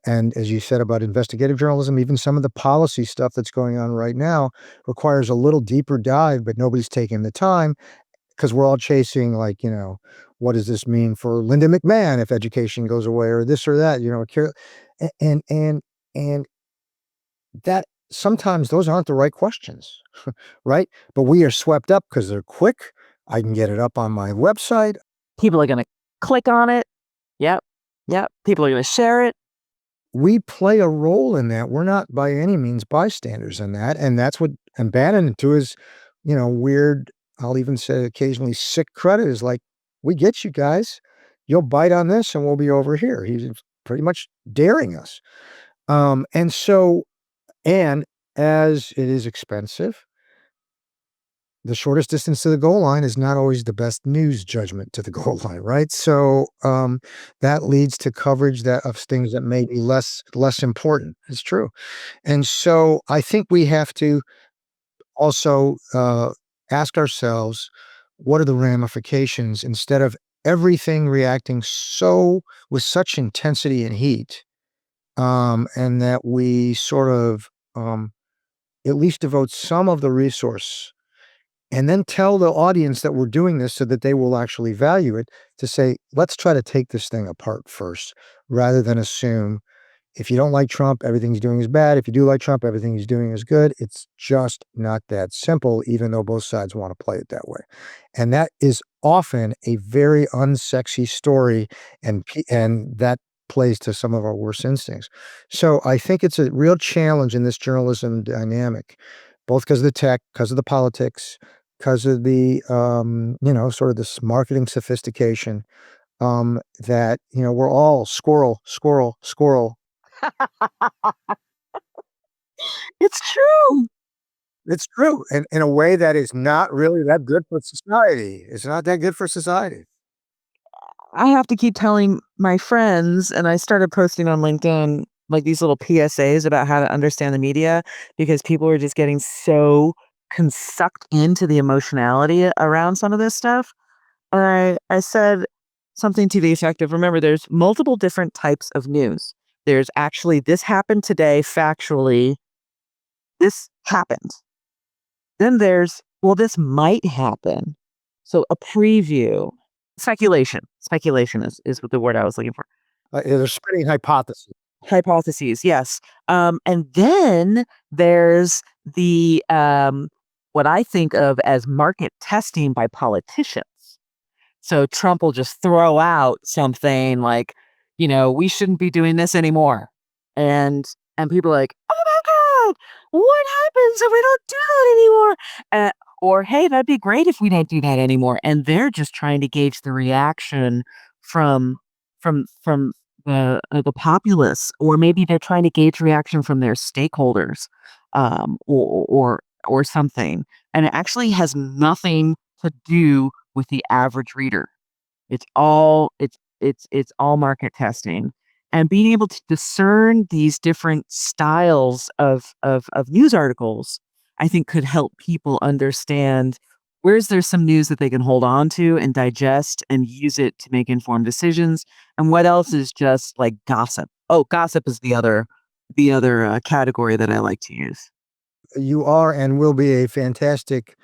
And as you said about investigative journalism, even some of the policy stuff that's going on right now requires a little deeper dive, but nobody's taking the time. because we're all chasing, like, what does this mean for Linda McMahon if education goes away or this or that, and that sometimes those aren't the right questions, right? But we are swept up because they're quick. I can get it up on my website. People are gonna click on it. Yep. Yep. People are gonna share it. We play a role in that. We're not by any means bystanders in that, and that's what and Bannon into his, weird, I'll even say occasionally sick credit is like, "We get you guys. You'll bite on this and we'll be over here." He's pretty much daring us. And so and as it is expensive, the shortest distance to the goal line is not always the best news judgment to the goal line, right? So, that leads to coverage that of things that may be less important. It's true. And so I think we have to also, ask ourselves, what are the ramifications instead of everything reacting so with such intensity and heat, and that we sort of, at least devote some of the resource and then tell the audience that we're doing this so that they will actually value it, to say, let's try to take this thing apart first, rather than assume if you don't like Trump, everything he's doing is bad. If you do like Trump, everything he's doing is good. It's just not that simple, even though both sides want to play it that way. And that is often a very unsexy story, and that plays to some of our worst instincts. So I think it's a real challenge in this journalism dynamic, both because of the tech, because of the politics, because of the sort of this marketing sophistication, that we're all squirrel, squirrel, squirrel. It's true. It's true, and in a way that is not really that good for society. It's not that good for society. I have to keep telling my friends, and I started posting on LinkedIn like these little PSAs about how to understand the media because people are just getting so sucked into the emotionality around some of this stuff. And I said something to the effect of, remember, there's multiple different types of news. There's actually this happened today, factually, this happened. Then there's, well, this might happen. So a preview, speculation. Speculation is the word I was looking for. They're spreading hypotheses. Hypotheses, yes. And then there's the what I think of as market testing by politicians. So Trump will just throw out something like, we shouldn't be doing this anymore. And people are like, "Oh my god, what happens if we don't do that anymore?" Or, "Hey, that'd be great if we don't do that anymore." And they're just trying to gauge the reaction from from the populace, or maybe they're trying to gauge reaction from their stakeholders, or something. And it actually has nothing to do with the average reader. It's all market testing, and being able to discern these different styles of news articles, I think could help people understand where's there some news that they can hold on to and digest and use it to make informed decisions, and what else is just like gossip. Oh, gossip is the other category that I like to use. You are and will be a fantastic,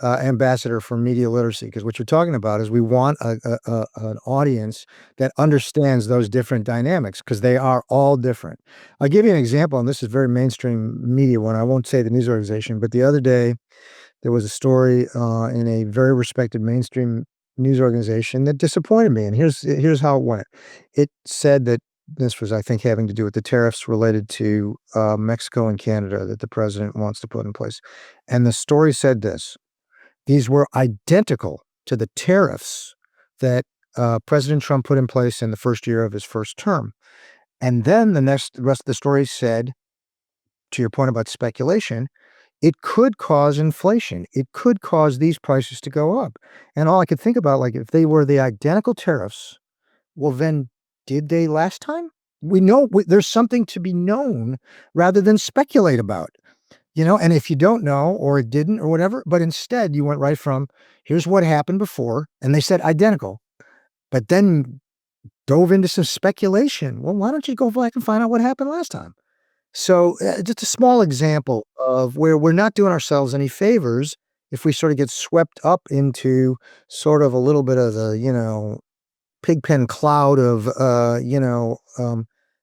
ambassador for media literacy, because what you're talking about is we want an audience that understands those different dynamics, because they are all different. I'll give you an example, and this is very mainstream media one. I won't say the news organization, but the other day there was a story, in a very respected mainstream news organization that disappointed me, and here's how it went. It said that this was, I think, having to do with the tariffs related to, Mexico and Canada that the president wants to put in place, and the story said this: "These were identical to the tariffs that, President Trump put in place in the first year of his first term." And then the rest of the story said, to your point about speculation, it could cause inflation. It could cause these prices to go up. And all I could think about, like, if they were the identical tariffs, well, then did they last time? We know there's something to be known rather than speculate about, and if you don't know or it didn't or whatever, but instead you went right from here's what happened before, and they said identical, but then dove into some speculation. Well, why don't you go back and find out what happened last time? So, just a small example of where we're not doing ourselves any favors if we sort of get swept up into sort of a little bit of the, pigpen cloud of,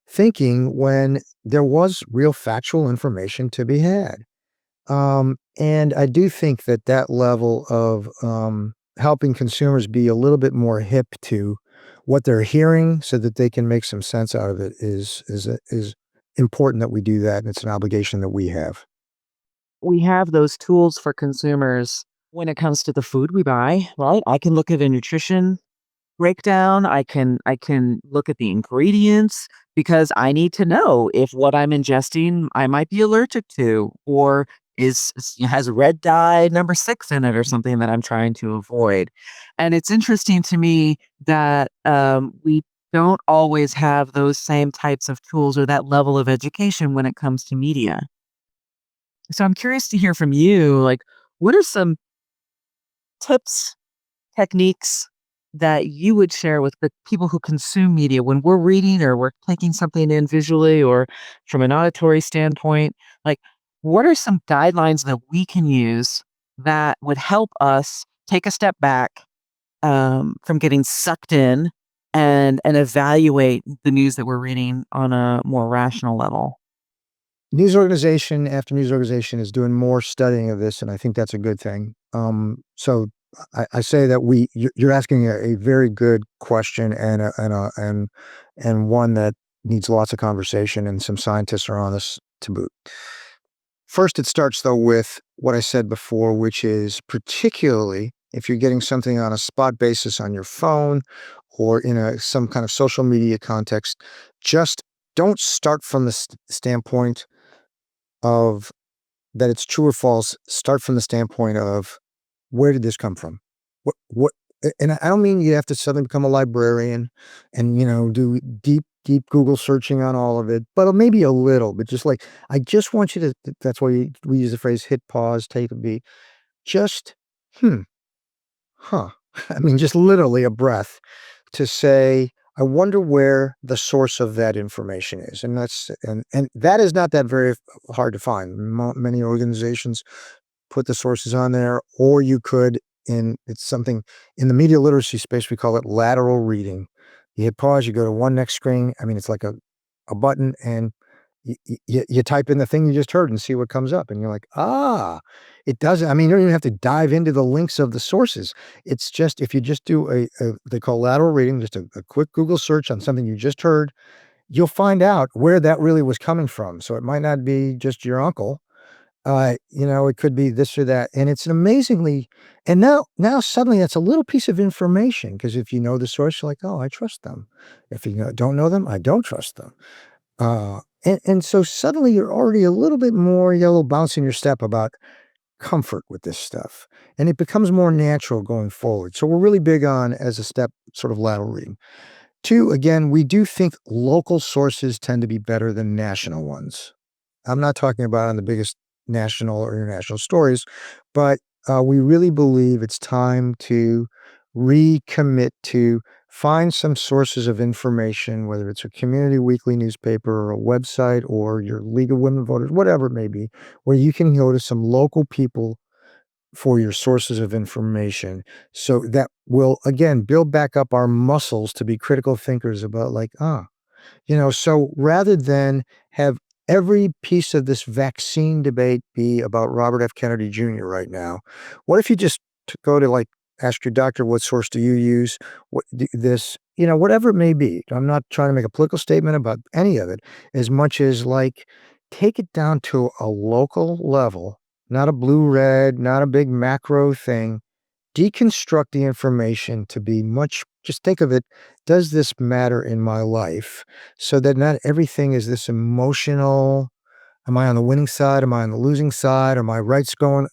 thinking when there was real factual information to be had. And I do think that that level of, helping consumers be a little bit more hip to what they're hearing so that they can make some sense out of it is important that we do that, and it's an obligation that we have. We have those tools for consumers when it comes to the food we buy, right? I can look at a nutrition breakdown. I can look at the ingredients because I need to know if what I'm ingesting I might be allergic to or has red dye number 6 in it or something that I'm trying to avoid. And it's interesting to me that we don't always have those same types of tools or that level of education when it comes to media. So I'm curious to hear from you, like, what are some tips, techniques that you would share with the people who consume media when we're reading or we're taking something in visually or from an auditory standpoint? Like, what are some guidelines that we can use that would help us take a step back from getting sucked in and evaluate the news that we're reading on a more rational level? News organization after news organization is doing more studying of this, and I think that's a good thing. So I say that you're asking a very good question and one that needs lots of conversation, and some scientists are on this to boot. First, it starts though with what I said before, which is particularly if you're getting something on a spot basis on your phone or in some kind of social media context, just don't start from the standpoint of that it's true or false. Start from the standpoint of where did this come from? What and I don't mean you have to suddenly become a librarian and, do deep Google searching on all of it, but maybe a little, but just like, I just want you to, that's why we use the phrase hit pause, take a beat. Just, hmm, huh. I mean, just literally a breath to say, I wonder where the source of that information is. And that is not that very hard to find. Many organizations put the sources on there, or you could, it's something in the media literacy space, we call it lateral reading. You hit pause, you go to one next screen. I mean, it's like a button, and you type in the thing you just heard and see what comes up. And you're like, it doesn't, I mean, you don't even have to dive into the links of the sources. It's just, if you just do they call lateral reading, just a quick Google search on something you just heard, you'll find out where that really was coming from. So it might not be just your uncle, it could be this or that, and it's an amazingly, and now suddenly that's a little piece of information, because if you know the source, you're like, "Oh, I trust them." If you don't know them, I don't trust them. And so suddenly you're already a little bit more, you a little bounce in your step about comfort with this stuff, and it becomes more natural going forward. So we're really big on, as a step, sort of lateral reading. 2, again, we do think local sources tend to be better than national ones. I'm not talking about on the biggest national or international stories, but we really believe it's time to recommit to find some sources of information, whether it's a community weekly newspaper or a website or your League of Women Voters, whatever it may be, where you can go to some local people for your sources of information. So that will, again, build back up our muscles to be critical thinkers about, like, so rather than have every piece of this vaccine debate be about Robert F. Kennedy Jr. right now, what if you just go to, like, ask your doctor, what source do you use? Whatever it may be. I'm not trying to make a political statement about any of it, as much as, like, take it down to a local level, not a blue red, not a big macro thing. Deconstruct the information to be much, just think of it, does this matter in my life? So that not everything is this emotional, am I on the winning side? Am I on the losing side? Are my rights going,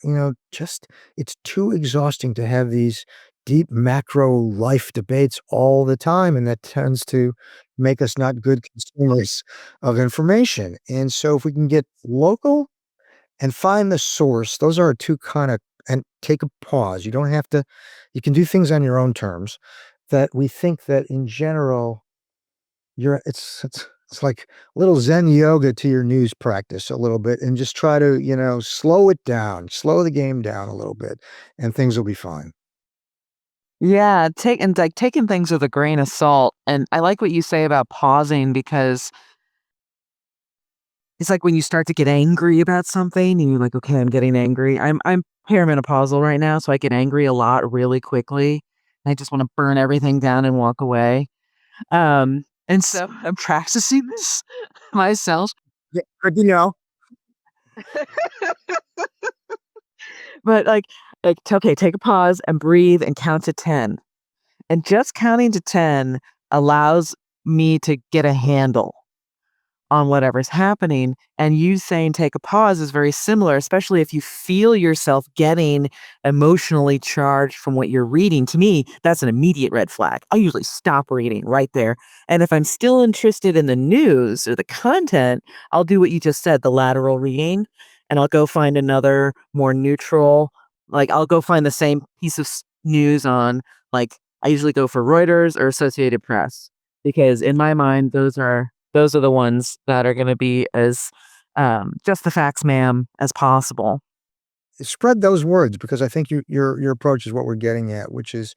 just, it's too exhausting to have these deep macro life debates all the time. And that tends to make us not good consumers of information. And so if we can get local and find the source. Those are 2 kinda, and take a pause. You don't have to, you can do things on your own terms, that we think that in general, you're it's It's like a little Zen yoga to your news practice a little bit and just try to, slow it down, slow the game down a little bit, and things will be fine. Yeah, taking things with a grain of salt. And I like what you say about pausing because it's like when you start to get angry about something and you're like, okay, I'm getting angry. I'm perimenopausal right now, so I get angry a lot really quickly. And I just want to burn everything down and walk away. And so I'm practicing this myself. Yeah, good to know. But okay, take a pause and breathe and count to 10. And just counting to 10 allows me to get a handle on whatever's happening. And you saying take a pause is very similar, especially if you feel yourself getting emotionally charged from what you're reading. To me, that's an immediate red flag. I'll usually stop reading right there. And if I'm still interested in the news or the content, I'll do what you just said, the lateral reading, and I'll go find another more neutral, like I'll go find the same piece of news on, like, I usually go for Reuters or Associated Press because in my mind, those are the ones that are gonna be as, just the facts, ma'am, as possible. Spread those words because I think your approach is what we're getting at, which is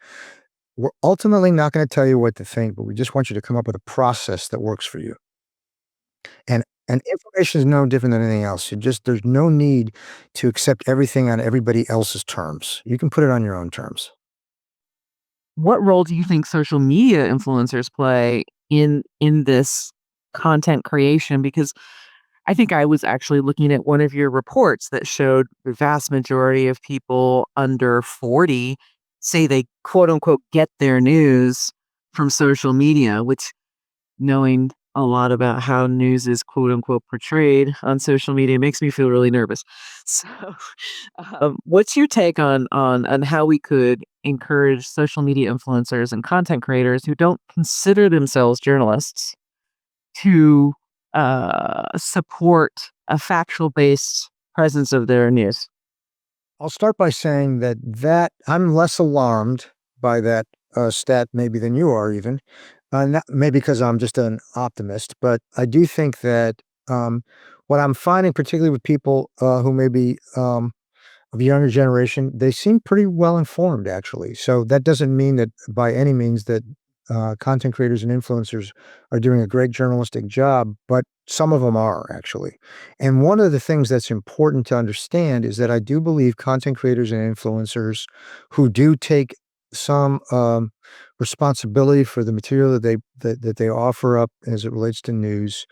we're ultimately not going to tell you what to think, but we just want you to come up with a process that works for you. And information is no different than anything else. There's no need to accept everything on everybody else's terms. You can put it on your own terms. What role do you think social media influencers play in this content creation? Because I think I was actually looking at one of your reports that showed the vast majority of people under 40 say they quote unquote get their news from social media, which knowing a lot about how news is quote unquote portrayed on social media makes me feel really nervous. So, what's your take on how we could encourage social media influencers and content creators who don't consider themselves journalists to support a factual based presence of their news? I'll start by saying that I'm less alarmed by that stat maybe than you are even. Not, maybe because I'm just an optimist, but I do think that what I'm finding, particularly with people who may be of the younger generation, they seem pretty well informed actually. So that doesn't mean that by any means that content creators and influencers are doing a great journalistic job, but some of them are actually. And one of the things that's important to understand is that I do believe content creators and influencers who do take some responsibility for the material that they offer up as it relates to news,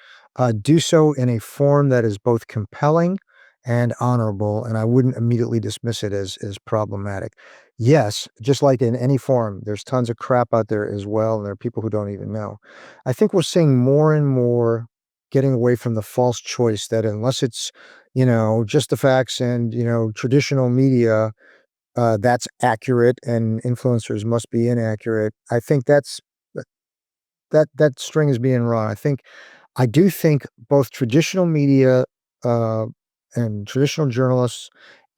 do so in a form that is both compelling and honorable, and I wouldn't immediately dismiss it as problematic. Yes, just like in any forum, there's tons of crap out there as well, and there are people who don't even know. I think we're seeing more and more getting away from the false choice that unless it's, just the facts and, traditional media, that's accurate and influencers must be inaccurate. I think that string is being run. I do think both traditional media, uh, and traditional journalists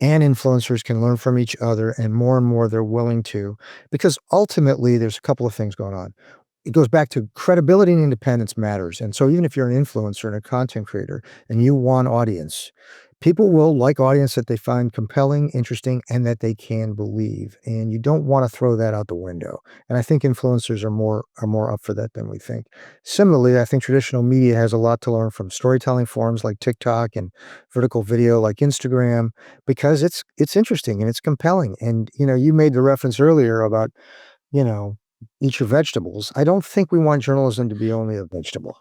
and influencers can learn from each other, and more they're willing to, because ultimately there's a couple of things going on. It goes back to credibility and independence matters. And so even if you're an influencer and a content creator and you want audience, people will like audience that they find compelling, interesting, and that they can believe. And you don't want to throw that out the window. And I think influencers are more up for that than we think. Similarly, I think traditional media has a lot to learn from storytelling forms like TikTok and vertical video like Instagram, because it's interesting and it's compelling. And you made the reference earlier about, you know, eat your vegetables. I don't think we want journalism to be only a vegetable.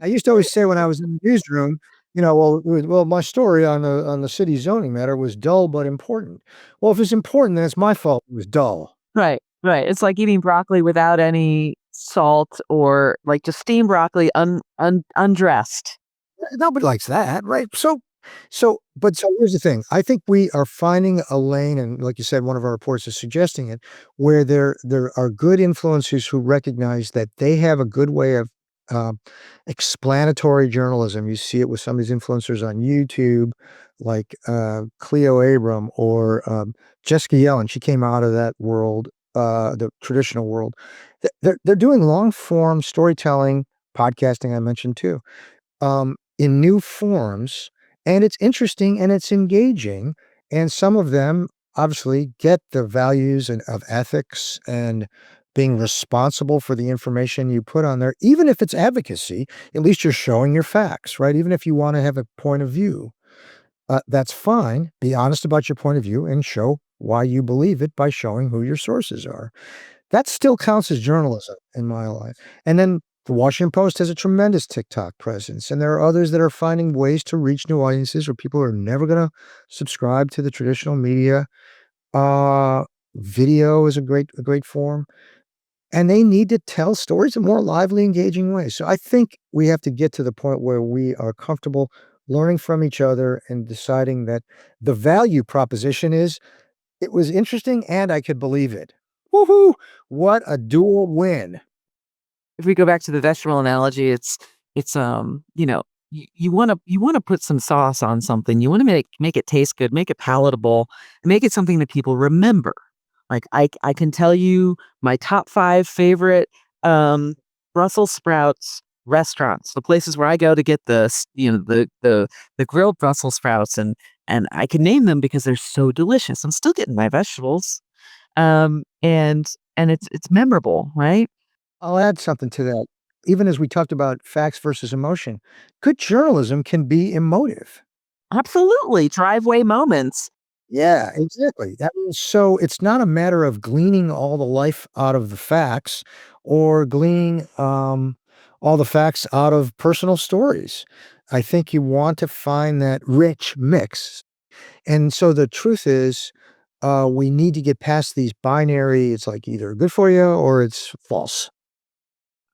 I used to always say when I was in the newsroom, well, my story on the city zoning matter was dull but important. Well, if it's important, then it's my fault it was dull. Right, right. It's like eating broccoli without any salt or like just steamed broccoli undressed. Nobody likes that, right? So here's the thing. I think we are finding a lane, and like you said, one of our reports is suggesting it, where there are good influencers who recognize that they have a good way of um, explanatory journalism. You see it with some of these influencers on YouTube, like Cleo Abram or Jessica Yellen. She came out of that world. the traditional world. They're doing long form storytelling, podcasting I mentioned too, in new forms, and it's interesting and it's engaging, and some of them obviously get the values and of ethics and being responsible for the information you put on there. Even if it's advocacy, at least you're showing your facts, right? Even if you wanna have a point of view, that's fine. Be honest about your point of view and show why you believe it by showing who your sources are. That still counts as journalism in my life. And then the Washington Post has a tremendous TikTok presence, and there are others that are finding ways to reach new audiences or people who are never gonna subscribe to the traditional media. Uh, Video is a great form, and they need to tell stories in more lively, engaging ways. So I think we have to get to the point where we are comfortable learning from each other and deciding that the value proposition is it was interesting and I could believe it. Woohoo! What a dual win. If we go back to the vegetable analogy, you know, you wanna put some sauce on something. You wanna make it taste good, make it palatable, make it something that people remember. Like, I can tell you my top 5 favorite, um, Brussels sprouts restaurants, the places where I go to get the grilled Brussels sprouts, and I can name them because they're so delicious. I'm still getting my vegetables, and it's memorable, right? I'll add something to that. Even as we talked about facts versus emotion, good journalism can be emotive. Absolutely, driveway moments. Yeah, exactly. That means so it's not a matter of gleaning all the life out of the facts or gleaning all the facts out of personal stories. I think you want to find that rich mix. And so the truth is, we need to get past these binary, it's like either good for you or it's false.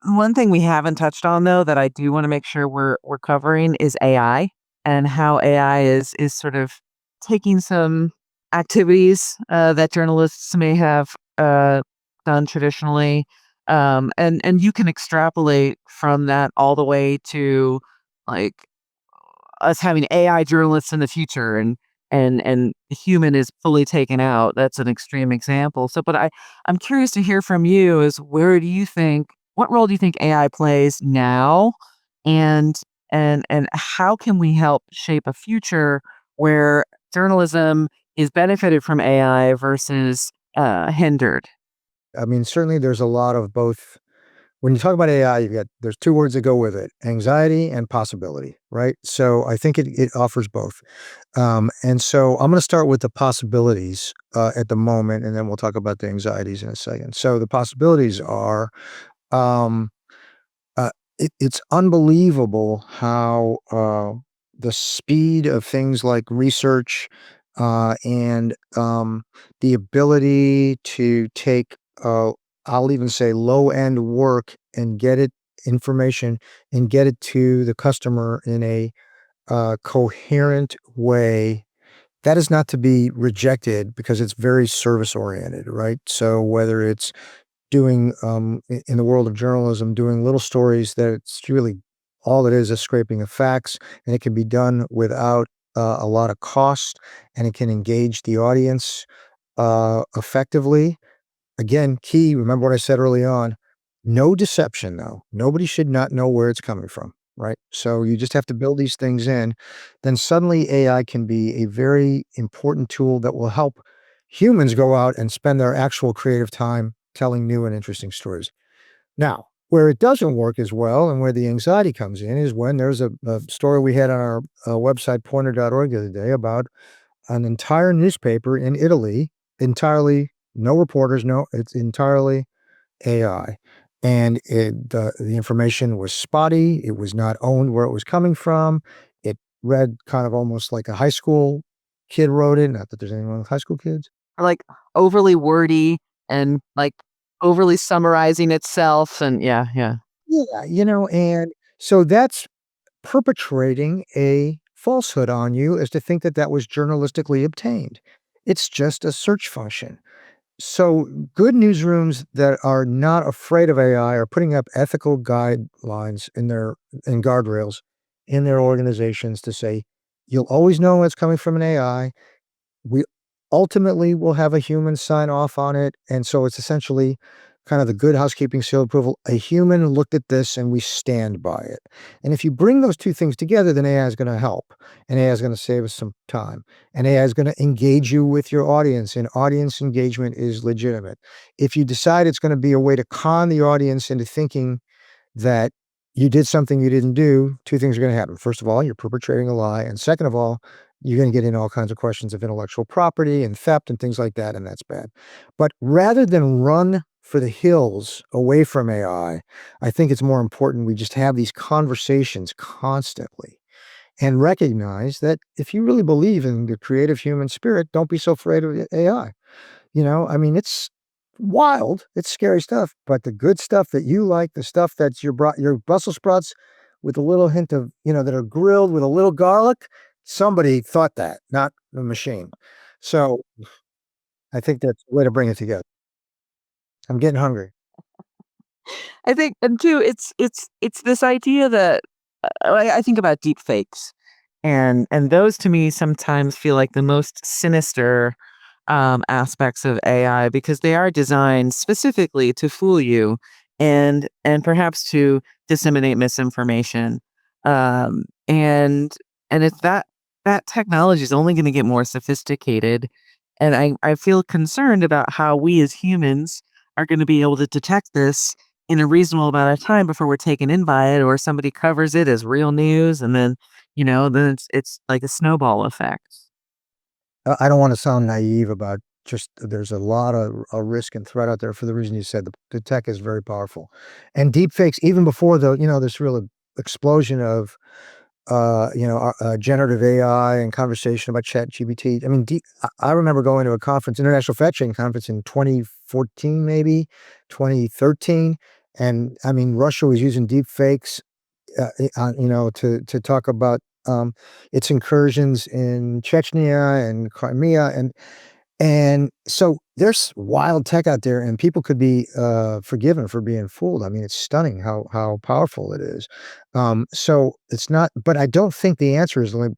One thing we haven't touched on though that I do wanna make sure we're covering is AI and how AI is sort of taking some activities, that journalists may have, done traditionally, and you can extrapolate from that all the way to, like, us having AI journalists in the future and human is fully taken out. That's an extreme example. So, but I'm curious to hear from you is where do you think what role do you think AI plays now and and how can we help shape a future where journalism is benefited from AI versus hindered? I mean, certainly there's a lot of both. When you talk about AI, there's 2 words that go with it, anxiety and possibility, right? So I think it offers both. And so I'm gonna start with the possibilities, at the moment, and then we'll talk about the anxieties in a second. So the possibilities are, um it's unbelievable how, the speed of things like research, and the ability to take, I'll even say low-end work and get it information and get it to the customer in a, coherent way, that is not to be rejected because it's very service-oriented, right? So whether it's doing, in the world of journalism, doing little stories that it's really all it is scraping of facts, and it can be done without, a lot of cost, and it can engage the audience, effectively. Again, key, remember what I said early on, no deception though. Nobody should not know where it's coming from, right? So you just have to build these things in. Then suddenly AI can be a very important tool that will help humans go out and spend their actual creative time telling new and interesting stories. Now, where it doesn't work as well and where the anxiety comes in is when there's a story we had on our website, poynter.org, the other day about an entire newspaper in Italy, entirely no reporters, no, it's entirely AI. And the information was spotty. It was not owned where it was coming from. It read kind of almost like a high school kid wrote it. Not that there's anyone with high school kids. Or like overly wordy and like overly summarizing itself and yeah. Yeah, and so that's perpetrating a falsehood on you as to think that that was journalistically obtained. It's just a search function. So, good newsrooms that are not afraid of AI are putting up ethical guidelines in their and guardrails in their organizations to say, "You'll always know it's coming from an AI. We ultimately we'll have a human sign off on it, and so it's essentially kind of the good housekeeping seal approval. A human looked at this and we stand by it. And if you bring those two things together, then AI is going to help, and AI is going to save us some time, and AI is going to engage you with your audience, and audience engagement is legitimate. If you decide it's going to be a way to con the audience into thinking that you did something you didn't do, two things are going to happen. First of all, you're perpetrating a lie. And second of all, you're going to get in all kinds of questions of intellectual property and theft and things like that. And that's bad. But rather than run for the hills away from I think it's more important we just have these conversations constantly and recognize that if you really believe in the creative human spirit, don't be so afraid of AI. I mean, it's wild, it's scary stuff, but the good stuff that you like, the stuff that's your Brussels sprouts with a little hint of, that are grilled with a little garlic, somebody thought that, not the machine. So, I think that's a way to bring it together. I'm getting hungry. I think, and two, it's this idea that I think about deep fakes, and those to me sometimes feel like the most sinister aspects of AI because they are designed specifically to fool you and perhaps to disseminate misinformation. And if that technology is only going to get more sophisticated, and I feel concerned about how we as humans are going to be able to detect this in a reasonable amount of time before we're taken in by it, or somebody covers it as real news, and then it's like a snowball effect. I don't wanna sound naive about just there's a lot of a risk and threat out there for the reason you said. The tech is very powerful. And deepfakes, even before this real explosion of, generative AI and conversation about ChatGPT. I mean, I remember going to a conference, International Fat Chain Conference in 2014, maybe 2013, and, I mean, Russia was using deepfakes to talk about its incursions in Chechnya and Crimea, and so there's wild tech out there, and people could be forgiven for being fooled. I mean, it's stunning how powerful it is. So it's not, but I don't think the answer is like,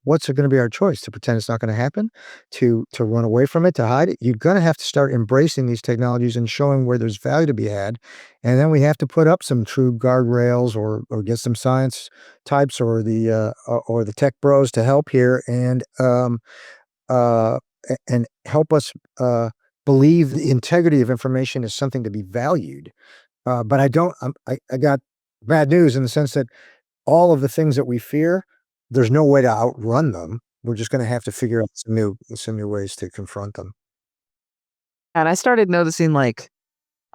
what's going to be our choice to pretend it's not going to happen, to run away from it, to hide it. You're going to have to start embracing these technologies and showing where there's value to be had, and then we have to put up some true guardrails or get some science types or the tech bros to help here uh, and help us believe the integrity of information is something to be valued. But I don't. I got bad news in the sense that all of the things that we fear, there's no way to outrun them. We're just going to have to figure out some new ways to confront them. And I started noticing, like,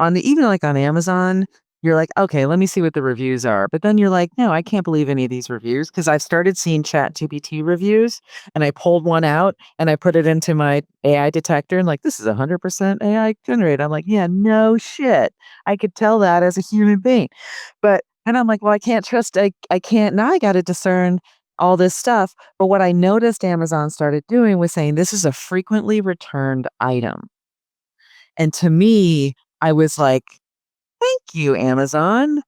even, like, on Amazon, you're like, "Okay, let me see what the reviews are," but then you're like, "No, I can't believe any of these reviews because 'cause I've started seeing ChatGPT reviews, and I pulled one out, and I put it into my AI detector, and, like, "This is 100% AI generated." I'm like, "Yeah, no shit. I could tell that as a human being." But and I'm like, "Well, I can't trust I can't now I gotta discern all this stuff." But what I noticed Amazon started doing was saying, "This is a frequently returned item." And to me, I was like, "Thank you, Amazon.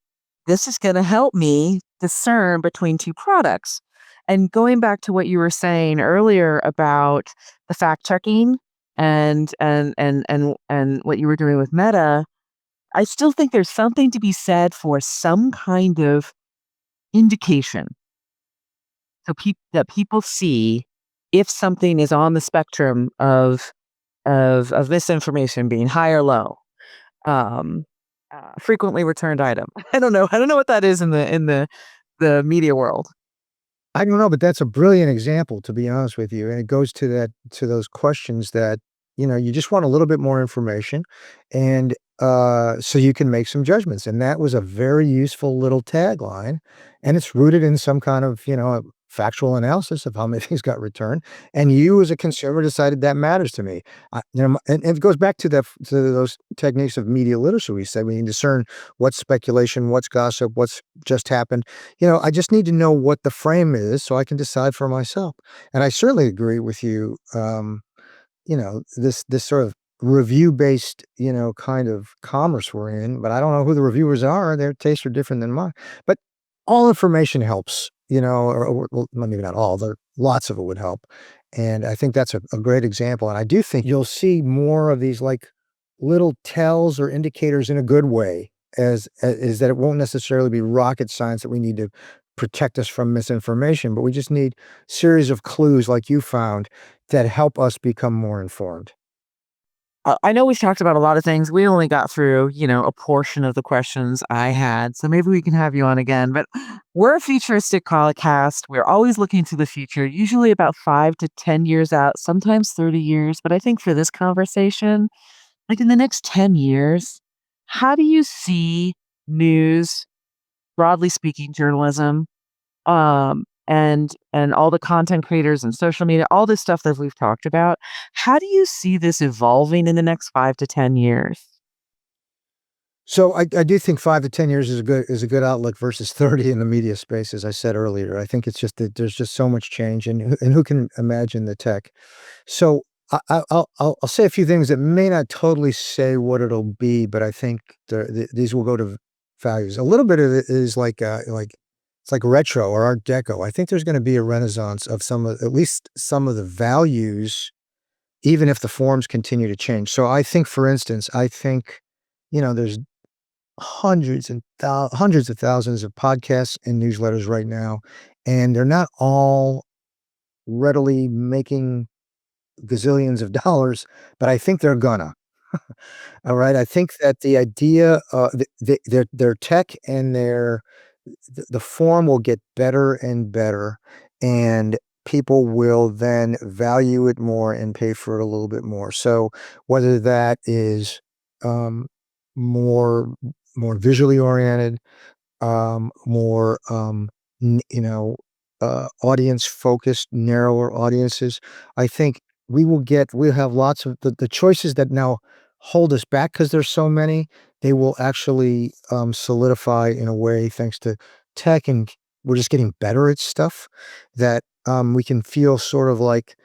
This is gonna help me discern between 2 products." And going back to what you were saying earlier about the fact checking and what you were doing with Meta, I still think there's something to be said for some kind of indication so that people see if something is on the spectrum of misinformation being high or low. Um, frequently returned item. I don't know what that is in the media world. I don't know, but that's a brilliant example, to be honest with you, and it goes to those questions that, you just want a little bit more information, and, so you can make some judgments, and that was a very useful little tagline, and it's rooted in some kind of, factual analysis of how many things got returned, and you as a consumer decided that matters to me. And it goes back to those techniques of media literacy we said, we can discern what's speculation, what's gossip, what's just happened. I just need to know what the frame is so I can decide for myself. And I certainly agree with you. This sort of review-based, kind of commerce we're in, but I don't know who the reviewers are. Their tastes are different than mine. But all information helps, or well, maybe not all, but lots of it would help. And I think that's a great example. And I do think you'll see more of these like little tells or indicators in a good way is that it won't necessarily be rocket science that we need to protect us from misinformation, but we just need series of clues like you found that help us become more informed. I know we've talked about a lot of things. We only got through, a portion of the questions I had. So maybe we can have you on again. But we're a futuristic podcast. We're always looking to the future, usually about 5 to 10 years out, sometimes 30 years. But I think for this conversation, like in the next 10 years, how do you see news, broadly speaking, journalism, and all the content creators and social media, all this stuff that we've talked about. How do you see this evolving in the next 5 to 10 years? So I do think 5 to 10 years is a good outlook versus 30 in the media space, as I said earlier. I think it's just that there's just so much change, and who can imagine the tech? So I'll say a few things that may not totally say what it'll be, but I think these will go to values. A little bit of it is like it's like retro or Art Deco. I think there's going to be a renaissance of at least some of the values, even if the forms continue to change. So I think, for instance, there's hundreds of thousands of podcasts and newsletters right now, and they're not all readily making gazillions of dollars, but I think they're gonna. All right, I think that the idea, their tech and the form will get better and better, and people will then value it more and pay for it a little bit more. So whether that is um, more more visually oriented, more audience focused, narrower audiences. I think we'll have lots of the choices that now hold us back because there's so many. They will actually solidify in a way thanks to tech, and we're just getting better at stuff that we can feel sort of like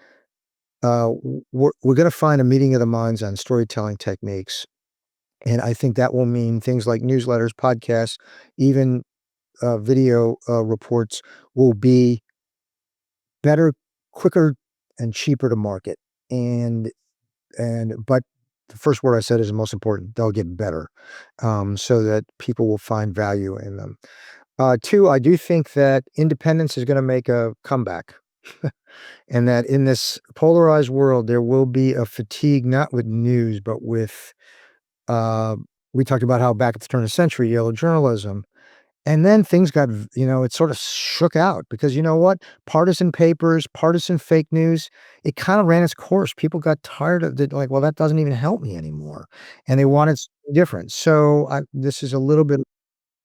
we're going to find a meeting of the minds on storytelling techniques. And I think that will mean things like newsletters, podcasts, even video reports will be better, quicker, and cheaper to market. And but the first word I said is the most important. They'll get better, so that people will find value in them. Two, I do think that independence is going to make a comeback, and that in this polarized world, there will be a fatigue not with news, but with uh, we talked about how back at the turn of the century, yellow journalism. And then things got it sort of shook out because you know what? Partisan papers, partisan fake news, it kind of ran its course. People got tired of it, like, well, that doesn't even help me anymore. And they wanted something different. So this is a little bit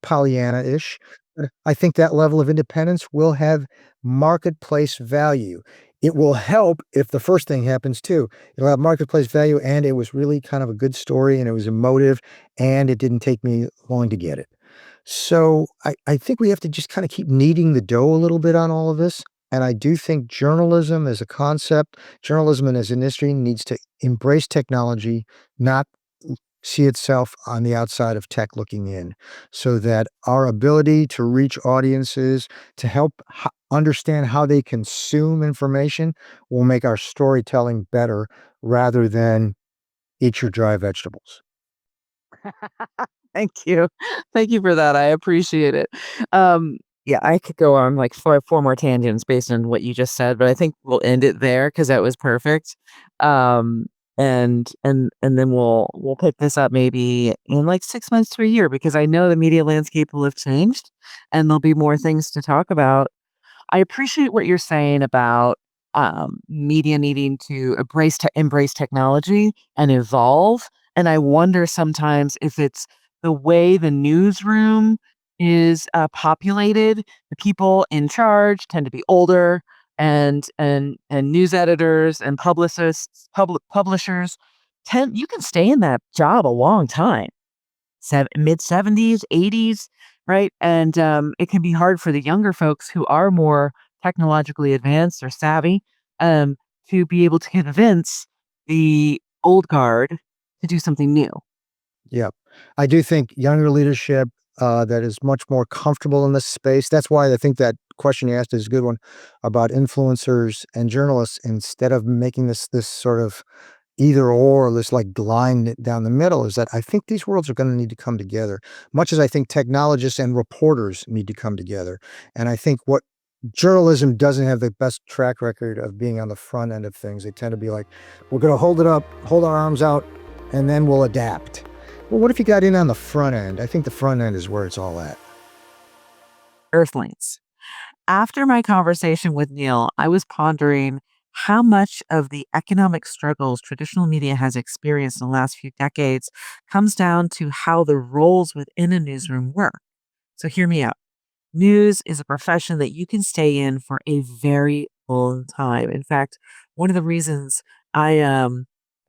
Pollyanna-ish. But I think that level of independence will have marketplace value. It will help if the first thing happens too. It'll have marketplace value, and it was really kind of a good story, and it was emotive, and it didn't take me long to get it. So I think we have to just kind of keep kneading the dough a little bit on all of this. And I do think journalism as a concept, journalism and as an industry needs to embrace technology, not see itself on the outside of tech looking in, so that our ability to reach audiences, to help understand how they consume information, will make our storytelling better rather than eat your dry vegetables. Thank you. Thank you for that. I appreciate it. Um, yeah, I could go on like four more tangents based on what you just said, but I think we'll end it there because that was perfect. Um, and then we'll pick this up maybe in like 6 months to a year because I know the media landscape will have changed and there'll be more things to talk about. I appreciate what you're saying about media needing to embrace technology and evolve. And I wonder sometimes if it's the way the newsroom is populated. The people in charge tend to be older, and news editors and publishers tend you can stay in that job a long time mid 70s, 80s, right? And it can be hard for the younger folks who are more technologically advanced or savvy to be able to convince the old guard to do something new. Yeah. I do think younger leadership that is much more comfortable in this space. That's why I think that question you asked is a good one about influencers and journalists. Instead of making this sort of either or, this like line down the middle, is that I think these worlds are going to need to come together, much as I think technologists and reporters need to come together. And I think what journalism doesn't have the best track record of being on the front end of things. They tend to be like, we're going to hold it up, hold our arms out, and then we'll adapt. Well, what if you got in on the front end? I think the front end is where it's all at. Earthlings. After my conversation with Neil, I was pondering how much of the economic struggles traditional media has experienced in the last few decades comes down to how the roles within a newsroom work. So hear me out. News is a profession that you can stay in for a very long time. In fact, one of the reasons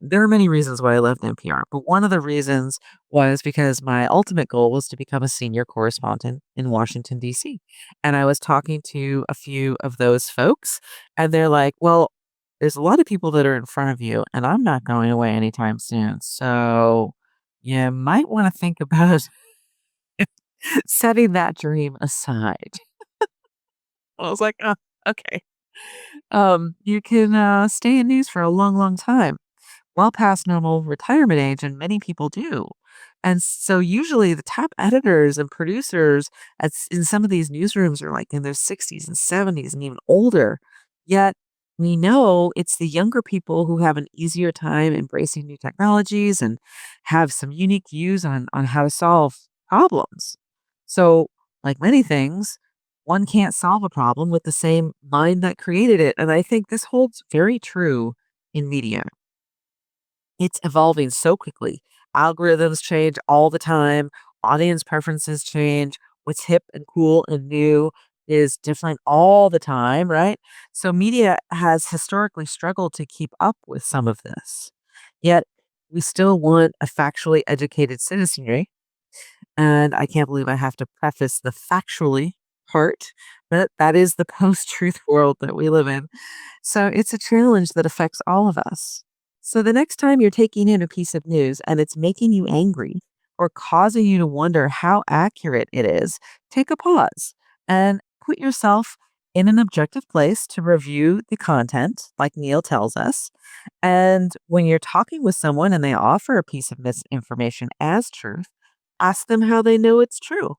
there are many reasons why I left NPR, but one of the reasons was because my ultimate goal was to become a senior correspondent in Washington, D.C. And I was talking to a few of those folks, and they're like, well, there's a lot of people that are in front of you, and I'm not going away anytime soon. So you might want to think about setting that dream aside. I was like, "Oh, okay." You can stay in news for a long, long time, well past normal retirement age, and many people do. And so, usually, the top editors and producers in some of these newsrooms are like in their 60s and 70s and even older. Yet, we know it's the younger people who have an easier time embracing new technologies and have some unique views on how to solve problems. So, like many things, one can't solve a problem with the same mind that created it. And I think this holds very true in media. It's evolving so quickly. Algorithms change all the time, audience preferences change. What's hip and cool and new is different all the time, right? So, media has historically struggled to keep up with some of this. Yet, we still want a factually educated citizenry, and I can't believe I have to preface the factually part, but that is the post truth world that we live in. So it's a challenge that affects all of us. So the next time you're taking in a piece of news and it's making you angry or causing you to wonder how accurate it is, take a pause and put yourself in an objective place to review the content, like Neil tells us. And when you're talking with someone and they offer a piece of misinformation as truth, ask them how they know it's true.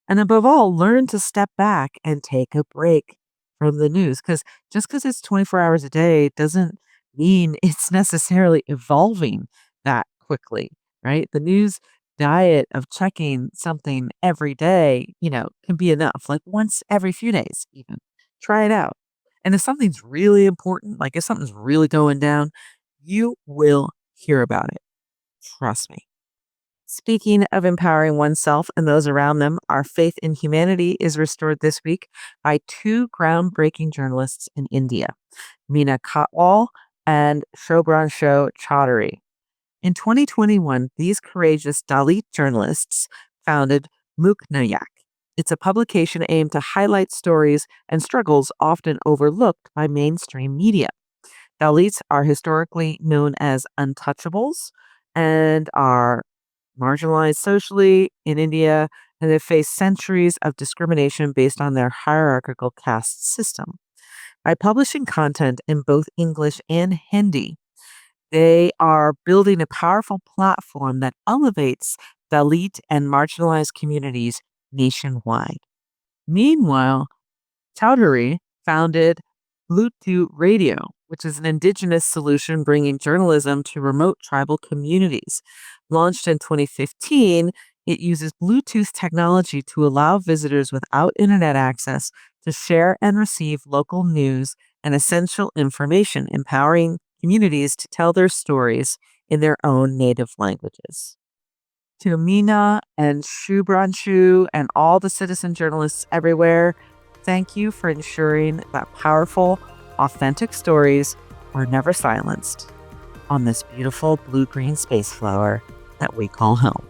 And above all, learn to step back and take a break from the news. Because just because it's 24 hours a day doesn't mean it's necessarily evolving that quickly, right? The news diet of checking something every day, can be enough, like once every few days, even. Try it out. And if something's really important, like if something's really going down, you will hear about it. Trust me. Speaking of empowering oneself and those around them, our faith in humanity is restored this week by two groundbreaking journalists in India, Meena Kotwal and Shobhranshu Chaudhary. In 2021, these courageous Dalit journalists founded Muknayak. It's a publication aimed to highlight stories and struggles often overlooked by mainstream media. Dalits are historically known as untouchables and are marginalized socially in India, and have faced centuries of discrimination based on their hierarchical caste system. By publishing content in both English and Hindi, they are building a powerful platform that elevates Dalit and marginalized communities nationwide. Meanwhile, Chowdhury founded Bluetooth Radio, which is an indigenous solution bringing journalism to remote tribal communities. Launched in 2015, it uses Bluetooth technology to allow visitors without internet access to share and receive local news and essential information, empowering communities to tell their stories in their own native languages. To Meena and Shubhranshu and all the citizen journalists everywhere, thank you for ensuring that powerful, authentic stories are never silenced on this beautiful blue-green space flower that we call home.